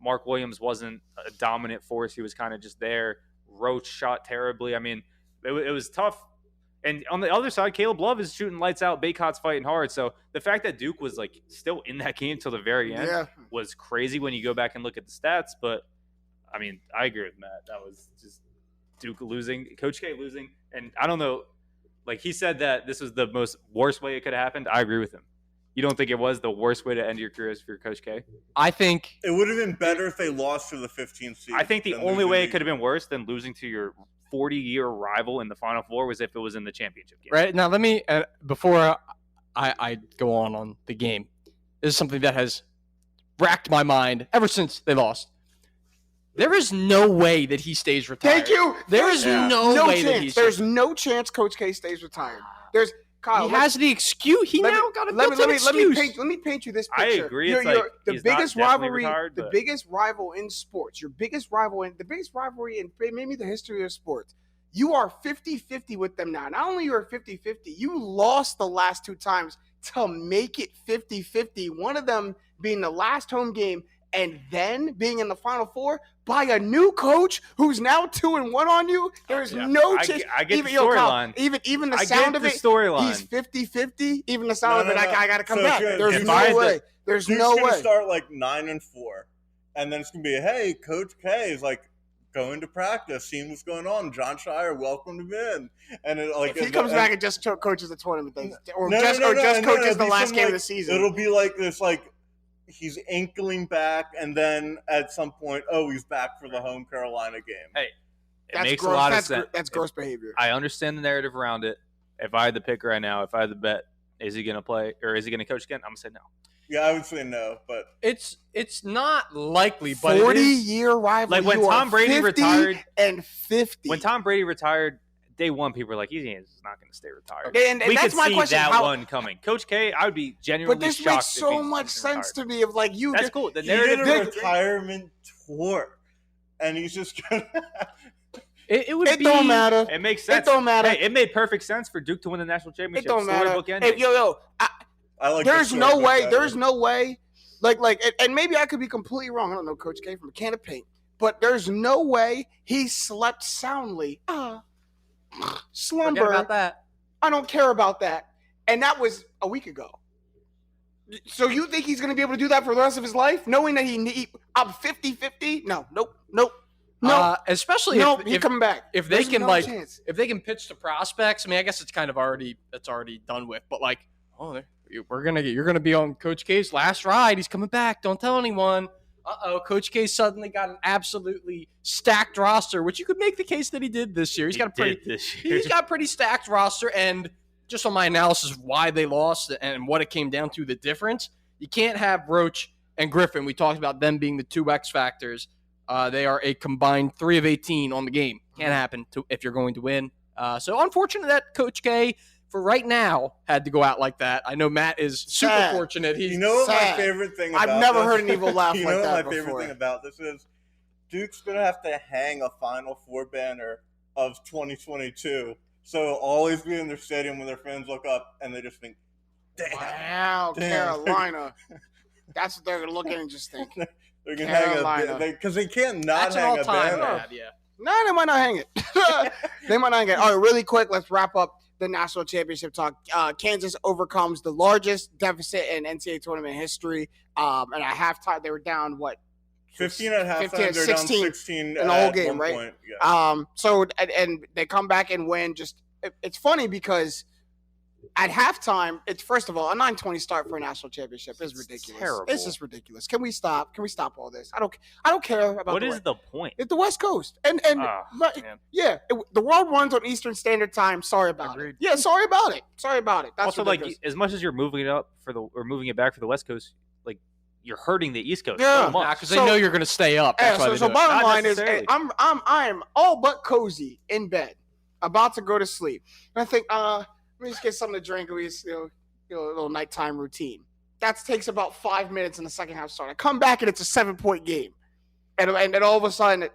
Mark Williams wasn't a dominant force. He was kind of just there. Roach shot terribly. I mean, it was tough. And on the other side, Caleb Love is shooting lights out. Baycott's fighting hard. So the fact that Duke was like still in that game till the very end was crazy when you go back and look at the stats. But I mean, I agree with Matt. That was just Duke losing, Coach K losing. And I don't know, like he said that this was the worst way it could have happened. I agree with him. You don't think it was the worst way to end your career as for Coach K? I think it would have been better if they lost to the 15th seed. I think the only way it could have been worse than losing to your 40-year rival in the Final Four was if it was in the championship game. Right now, let me before I go on the game. This is something that has racked my mind ever since they lost. There is no way that he stays retired. Thank you. There is no way chance. that he's. There's no chance Coach K stays retired. There's Kyle. He has the excuse. He now got a built-in excuse. Let me paint you this picture. I agree. It's like the biggest rivalry, the biggest rival in sports. The biggest rivalry in maybe the history of sports. You are 50-50 with them now. Not only you are 50-50, you lost the last 2 times to make it 50-50. One of them being the last home game, and then being in the Final Four by a new coach who's now 2-1 on you. There's no chance. I get the storyline. Even the sound of it, he's 50-50. Even the sound of it, I got to come back. There's no way. There's no way. He's going to start like 9-4, and then it's going to be, hey, Coach K is like going to practice, seeing what's going on. John Shire welcomed him in, and if he comes back and just coaches the tournament, or just coaches the last game of the season, it'll be like this, like. He's inkling back, and then at some point, he's back for the home Carolina game. Hey, it makes a lot of sense. That's gross behavior. I understand the narrative around it. If I had to pick right now, if I had to bet, is he going to play or is he going to coach again? I'm going to say no. Yeah, I would say no, but it's not likely. But 40-year rival. Like when Tom Brady retired and 50. When Tom Brady retired. Day one, people were like, he's not going to stay retired. And we that's could my see question. that one coming. Coach K, I would be genuinely shocked. But this makes so much sense to me. Of like you, that's cool. The narrative did a retirement tour, and he's just gonna. It don't matter. It makes sense. It don't matter. Hey, it made perfect sense for Duke to win the national championship. It don't matter. Hey, I like. There's no way. There's no way. Like, and maybe I could be completely wrong. I don't know Coach K from a can of paint, but there's no way he slept soundly. Slumber. Forget about that. I don't care about that. And that was a week ago. So you think he's going to be able to do that for the rest of his life, knowing that I'm 50-50? Nope. Especially if coming back. If they can if they can pitch to prospects. I mean, I guess it's kind of already done with. But like, you're gonna be on Coach K's last ride. He's coming back. Don't tell anyone. Coach K suddenly got an absolutely stacked roster, which you could make the case that he did this year. He's got a pretty stacked roster, and just on my analysis of why they lost and what it came down to, the difference, you can't have Roach and Griffin. We talked about them being the 2 X factors. They are a combined 3 of 18 on the game. Can't happen if you're going to win. So unfortunate that Coach K, for right now, had to go out like that. I know Matt is super fortunate. You know what my favorite thing about I've never heard an evil laugh like that before. You know what my favorite thing about this is? Duke's going to have to hang a Final Four banner of 2022. So it'll always be in their stadium when their fans look up and they just think, damn. Carolina. That's what they're going to look at and just think. They're going to hang because they can't not hang a banner. No, they might not hang it. They might not hang it. All right, really quick, let's wrap up the national championship talk. Kansas overcomes the largest deficit in NCAA tournament history. And at halftime, they were down 15 at halftime. 15, they're 16 down 16 in the whole game, right? Point. Yeah. So they come back and win. It's funny because at halftime, it's first of all a 9:20 start for a national championship is ridiculous. Terrible. It's just ridiculous. Can we stop? Can we stop all this? I don't care about. What is the point? It's the West Coast, and the world runs on Eastern Standard Time. Sorry about it. Yeah, sorry about it. That's also ridiculous. like as much as you're moving it up moving it back for the West Coast, like you're hurting the East Coast Yeah. so much because they know you're going to stay up. That's why they do it. bottom Not line is, necessarily. I am all but cozy in bed, about to go to sleep. And I think, let me just get something to drink. We just, a little nighttime routine. That takes about 5 minutes in the second half start. I come back and it's a 7-point game, and then all of a sudden,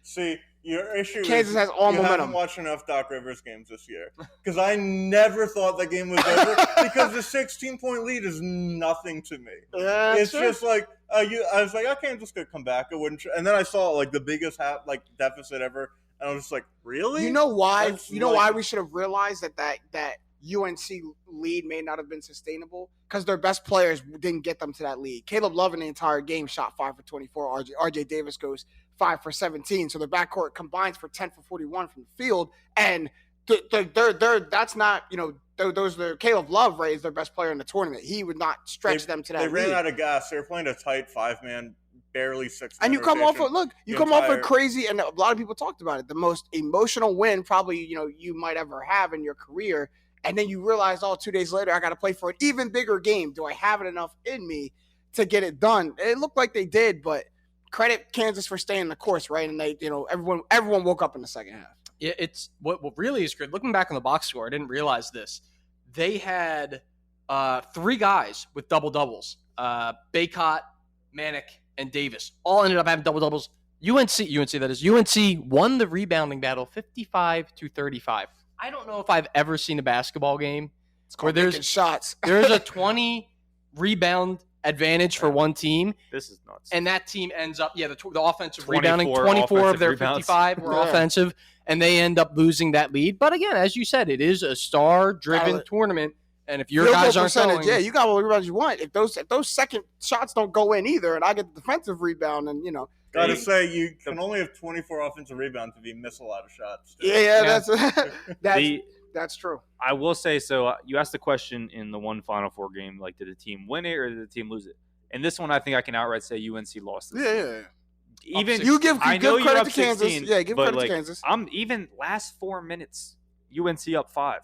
see. Your issue Kansas is has all you momentum. haven't watched enough Doc Rivers games this year, because I never thought the game was over because the 16-point lead is nothing to me. Yeah, it's just like I was like, I can't just come back. I wouldn't, and then I saw like the biggest deficit ever, and I was just like, really? You know why? That's Why we should have realized that UNC lead may not have been sustainable? Because their best players didn't get them to that lead. Caleb Love in the entire game shot 5 for 24. RJ Davis goes 5 for 17. So their backcourt combines for 10 for 41 from the field. And that's not, those are Caleb Love, right, is their best player in the tournament. He would not stretch them to that lead. They ran out of gas. They were playing a tight 5-man, barely 6-man And you come rotation. off a crazy, and a lot of people talked about it, the most emotional win probably, you might ever have in your career. And then you realize, 2 days later, I got to play for an even bigger game. Do I have it enough in me to get it done? It looked like they did, but credit Kansas for staying the course, right? And they, everyone woke up in the second half. Yeah, it's what really is good. Looking back on the box score, I didn't realize this. They had 3 guys with double-doubles. Baycott, Manick, and Davis all ended up having double-doubles. UNC won the rebounding battle 55-35. I don't know if I've ever seen a basketball game where there's shots. There's a 20 rebound advantage for one team. This is nuts. And that team ends up, the offensive rebounding, 24 of their rebounds. 55 were offensive, and they end up losing that lead. But again, as you said, it is a star-driven tournament, and if your guys aren't going, you got all the rebounds you want. If those second shots don't go in either, and I get the defensive rebound, and Gotta say, you can only have 24 offensive rebounds if you miss a lot of shots. Yeah. That's true. I will say, so you asked the question in the one Final Four game, like, did the team win it or did the team lose it? And this one, I think I can outright say UNC lost this. Yeah. Even you give I know credit you're to up Kansas. 16, Yeah, give but credit to Kansas. I'm even last 4 minutes, UNC up 5,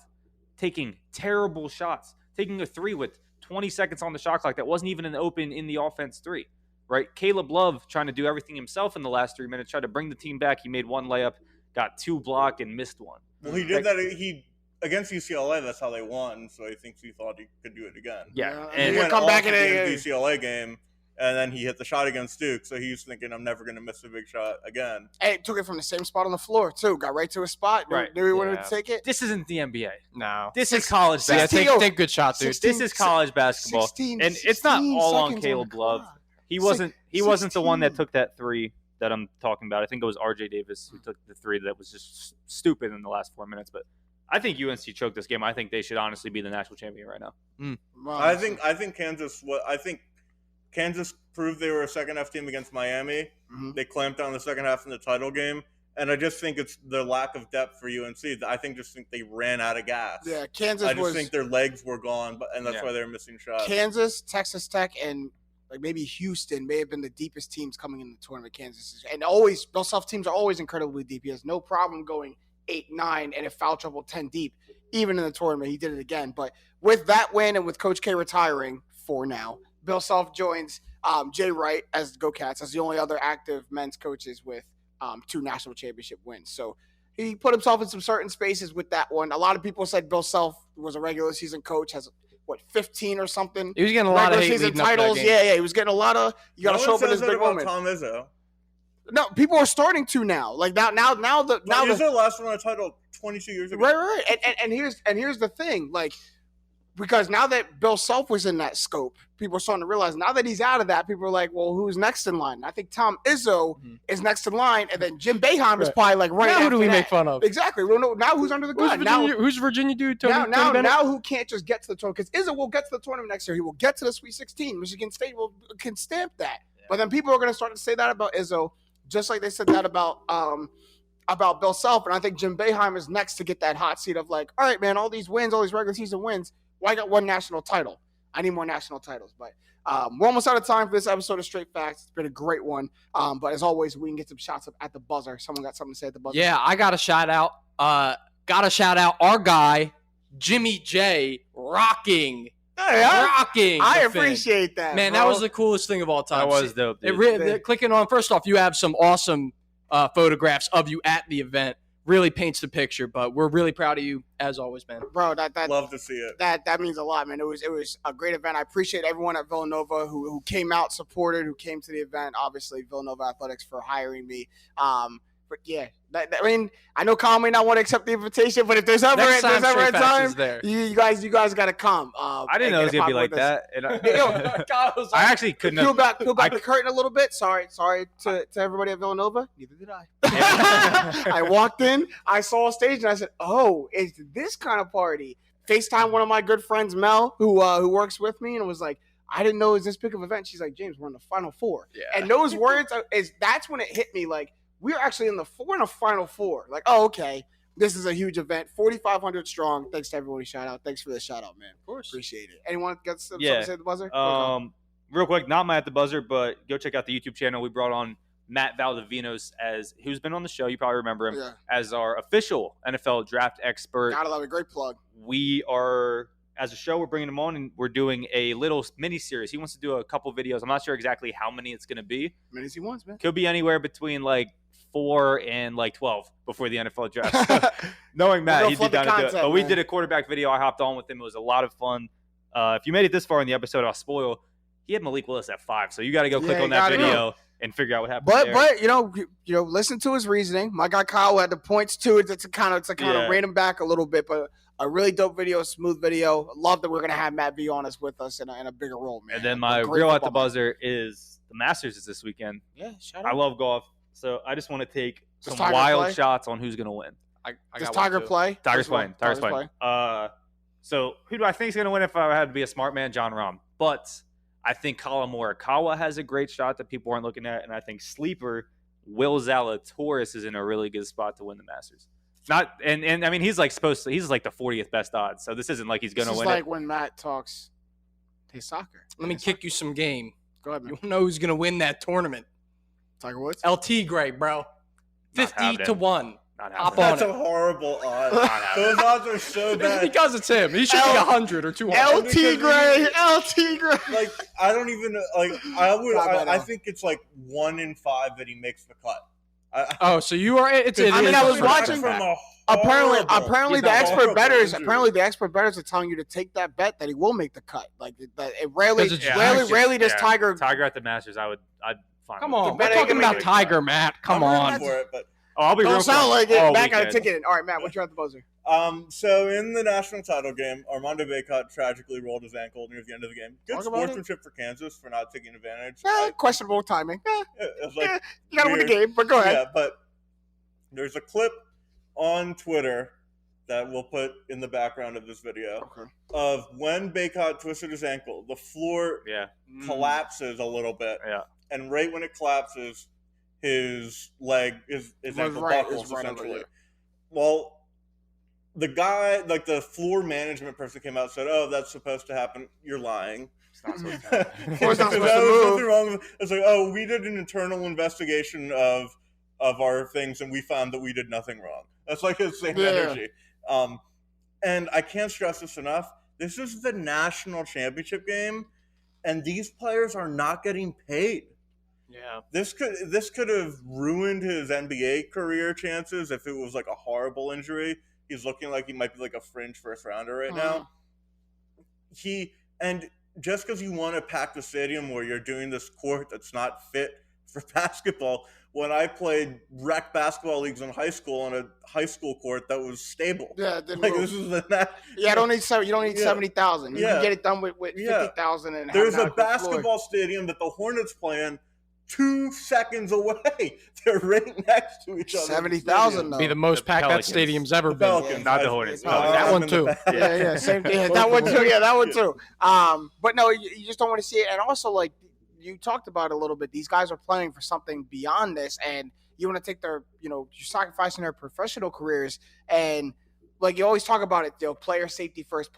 taking terrible shots, taking a 3 with 20 seconds on the shot clock that wasn't even an open in the offense 3. Right, Caleb Love trying to do everything himself in the last 3 minutes, tried to bring the team back. He made 1 layup, got 2 blocked, and missed 1. Well, he did that. He against UCLA. That's how they won. So I think he thought he could do it again. Yeah, and he went come back in the UCLA game, and then he hit the shot against Duke. So he was thinking, I'm never going to miss a big shot again. Hey, took it from the same spot on the floor too. Got right to his spot. Right. Knew he wanted to take it. This isn't the NBA. no. This is college Yeah, basketball. take good shots, dude. This is college basketball, 16 and it's not all on seconds Caleb the Love. clock. He wasn't the one that 16. took that 3 that I'm talking about. I think it was RJ Davis who took the 3 that was just stupid in the last 4 minutes. But I think UNC choked this game. I think they should honestly be the national champion right now. I think Kansas. I think Kansas proved they were a second half team against Miami. Mm-hmm. They clamped down the second half in the title game, and I just think it's the lack of depth for UNC. I think they ran out of gas. Yeah, Kansas. I just think their legs were gone, and that's why they're missing shots. Kansas, Texas Tech, and maybe Houston may have been the deepest teams coming in the tournament. Kansas and always those self teams are always incredibly deep. He has no problem going 8, 9, and if foul trouble 10 deep, even in the tournament. He did it again. But with that win and with Coach K retiring for now, Bill Self joins Jay Wright as Go Cats as the only other active men's coaches with 2 national championship wins. So he put himself in some certain spaces with that one. A lot of people said Bill Self was a regular season coach, has 15 or something. He was getting a lot of hate season leading up to that titles. game. Yeah, he was getting a lot of. You got to show up in this big moment. Tom Izzo. No, people are starting to now. Like now Izzo last won a title 22 years ago. Right. And here's the thing, like, because now that Bill Self was in that scope, people are starting to realize now that he's out of that, people are like, well, who's next in line? I think Tom Izzo is next in line, and then Jim Boeheim is probably like right now after who do we that. make fun of? Exactly. We don't know now who's under the gun. Who's Virginia dude? Tony Bennett? Now who can't just get to the tournament? Because Izzo will get to the tournament next year. He will get to the Sweet 16. Michigan State can stamp that. Yeah. But then people are going to start to say that about Izzo, just like they said that about Bill Self. And I think Jim Boeheim is next to get that hot seat of like, all right, man, all these wins, all these regular season wins. Well, I got 1 national title. I need more national titles. But we're almost out of time for this episode of Straight Facts. It's been a great one. But as always, we can get some shots up at the buzzer. Someone got something to say at the buzzer. Yeah, I got a shout out. Our guy, Jimmy J, rocking rocking. I the fin. appreciate that, Man, bro. that was the coolest thing of all time. That was dope, dude. Clicking on, first off, you have some awesome photographs of you at the event. Really paints the picture, but we're really proud of you as always, man. Bro, that Love to see it. That means a lot, man. It was a great event. I appreciate everyone at Villanova who came out, supported, who came to the event. Obviously, Villanova Athletics for hiring me. But yeah, I mean, I know Kyle may not want to accept the invitation, but if there's ever a time, you guys got to come. I didn't know it was gonna be like that. And I actually couldn't. Peel back the curtain a little bit. Sorry to everybody at Villanova. Neither did I. I walked in, I saw a stage, and I said, "Oh, it's this kind of party." FaceTime one of my good friends, Mel, who works with me, and was like, "I didn't know it was this big of an event." She's like, "James, we're in the Final Four." Yeah. And those words that's when it hit me. Like, we're actually in the Final Four. Like, oh, okay, this is a huge event, 4,500 strong. Thanks to everybody. Shout out. Thanks for the shout out, man. Of course, appreciate it. Anyone got something Yeah. to say at the buzzer? Real quick, not my at the buzzer, but go check out the YouTube channel. We brought on Matt Valdivinos who's been on the show. You probably remember him as our official NFL draft expert. Gotta love it. Great plug. We are, as a show, we're bringing him on and we're doing a little mini series. He wants to do a couple videos. I'm not sure exactly how many it's going to be. Many as he wants, man. Could be anywhere between like 4 and like 12 before the NFL draft. So, knowing Matt, he'd be down to do it. But we did a quarterback video. I hopped on with him. It was a lot of fun. If you made it this far in the episode, I'll spoil. He had Malik Willis at 5, so you got to go click on that video and figure out what happened. But you know, listen to his reasoning. My guy Kyle had the points too. It's kind of rein him back a little bit, but a really dope video, smooth video. Love that we're gonna have Matt V on us with us in a bigger role, man. And then my real at the buzzer is the Masters is this weekend. Yeah, shout out. I love golf, so I just want to take some wild shots on who's gonna win. Does Tiger play? Tiger's playing. So who do I think is gonna win if I had to be a smart man? John Rahm, but I think Colin Morikawa has a great shot that people aren't looking at, and I think sleeper Will Zalatoris is in a really good spot to win the Masters. And I mean he's like the 40th best odds, so this isn't like he's gonna win. It's like when Matt talks his soccer. Let me kick you some game. Go ahead, man. You want to know who's gonna win that tournament? Tiger Woods. LT Gray, bro. 50-1. That's a horrible odd. Those odds are so bad. It's because it's him. He should be 100 or 200. LT Gray. Like, I don't even like. I think it's like 1 in 5 that he makes the cut. So you are. I was watching from apparently the expert bettors. Apparently the expert bettors are telling you to take that bet that he will make the cut. Like it rarely does Tiger. Tiger at the Masters. I'd find. Come on, we're talking about Tiger, Matt. Come on. For it, but I'll be don't real sound quick. like it. Back on a ticket. All right, Matt, what's your at the buzzer? So in the national title game, Armando Bacot tragically rolled his ankle near the end of the game. Good sportsmanship for Kansas for not taking advantage. Questionable timing. It was like you gotta win the game, but go ahead. Yeah, but there's a clip on Twitter that we'll put in the background of this video of when Bacot twisted his ankle. The floor collapses a little bit, and right when it collapses, his ankle buckles essentially. Well, the guy, like the floor management person, came out and said, "Oh, that's supposed to happen. You're lying. It's not supposed to happen. Floor's not supposed to move. Nothing wrong with it." It's like, "Oh, we did an internal investigation of our things, and we found that we did nothing wrong." That's like the same energy. And I can't stress this enough. This is the national championship game, and these players are not getting paid. Yeah, this could have ruined his NBA career chances if it was like a horrible injury. He's looking like he might be like a fringe first rounder right now. And just because you want to pack the stadium where you're doing this court that's not fit for basketball, when I played rec basketball leagues in high school on a high school court that was stable. Yeah, it didn't like move. This is the you don't need 70,000. You can get it done with 50,000 and there's a basketball stadium that the Hornets play in 2 seconds away. They're right next to each other. 70,000 though. Be the most packed that stadium's ever been. Pelicans, not the Hornets. That one too. Same thing. Yeah, that one too. Yeah, that one too. But no, you just don't want to see it. And also, like you talked about it a little bit, these guys are playing for something beyond this, and you want to take their, you're sacrificing their professional careers, and like you always talk about it, player safety first,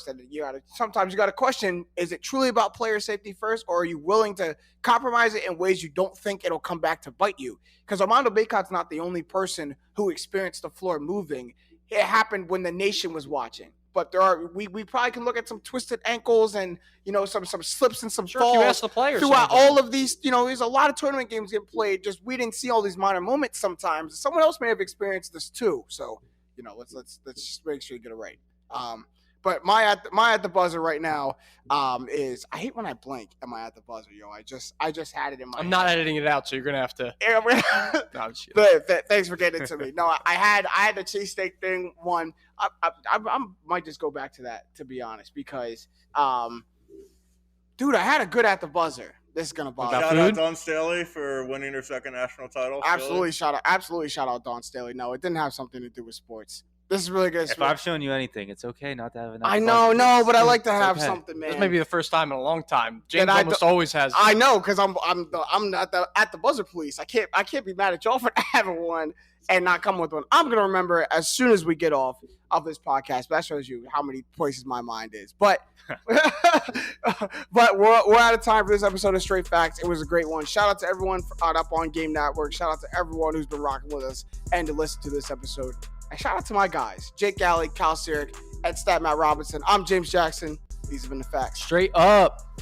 and sometimes you got to question: is it truly about player safety first, or are you willing to compromise it in ways you don't think it'll come back to bite you? Because Armando Bacot's not the only person who experienced the floor moving. It happened when the nation was watching. but we probably can look at some twisted ankles and some slips and some falls. If you ask the players throughout all of these, there's a lot of tournament games getting played. Just we didn't see all these minor moments sometimes. Someone else may have experienced this too. So let's just make sure you get it right. But my at the buzzer right now is, I hate when I blank at my at the buzzer, yo. I just had it in my I'm head. not editing it out, so you're gonna have to. Thanks for getting it to me. No, I had the cheesesteak thing one. I might just go back to that, to be honest, because dude, I had a good at the buzzer. This is gonna bother. Shout out Dawn Staley for winning her second national title. Absolutely shout out Dawn Staley. No, it didn't have something to do with sports. This is really good. If I've shown you anything, it's okay not to have an. I know, but I like to have something, man. This may be the first time in a long time. James almost always has. I know, because I'm not at the buzzer police. I can't be mad at y'all for having one and not come with one. I'm gonna remember it as soon as we get off of this podcast. But that shows you how many places my mind is. But but we're out of time for this episode of Straight Facts. It was a great one. Shout out to everyone up on Game Network. Shout out to everyone who's been rocking with us and to listen to this episode. And shout out to my guys, Jake Galley, Kyle Sirik, and Stat Matt Robinson. I'm James Jackson. These have been the facts. Straight up.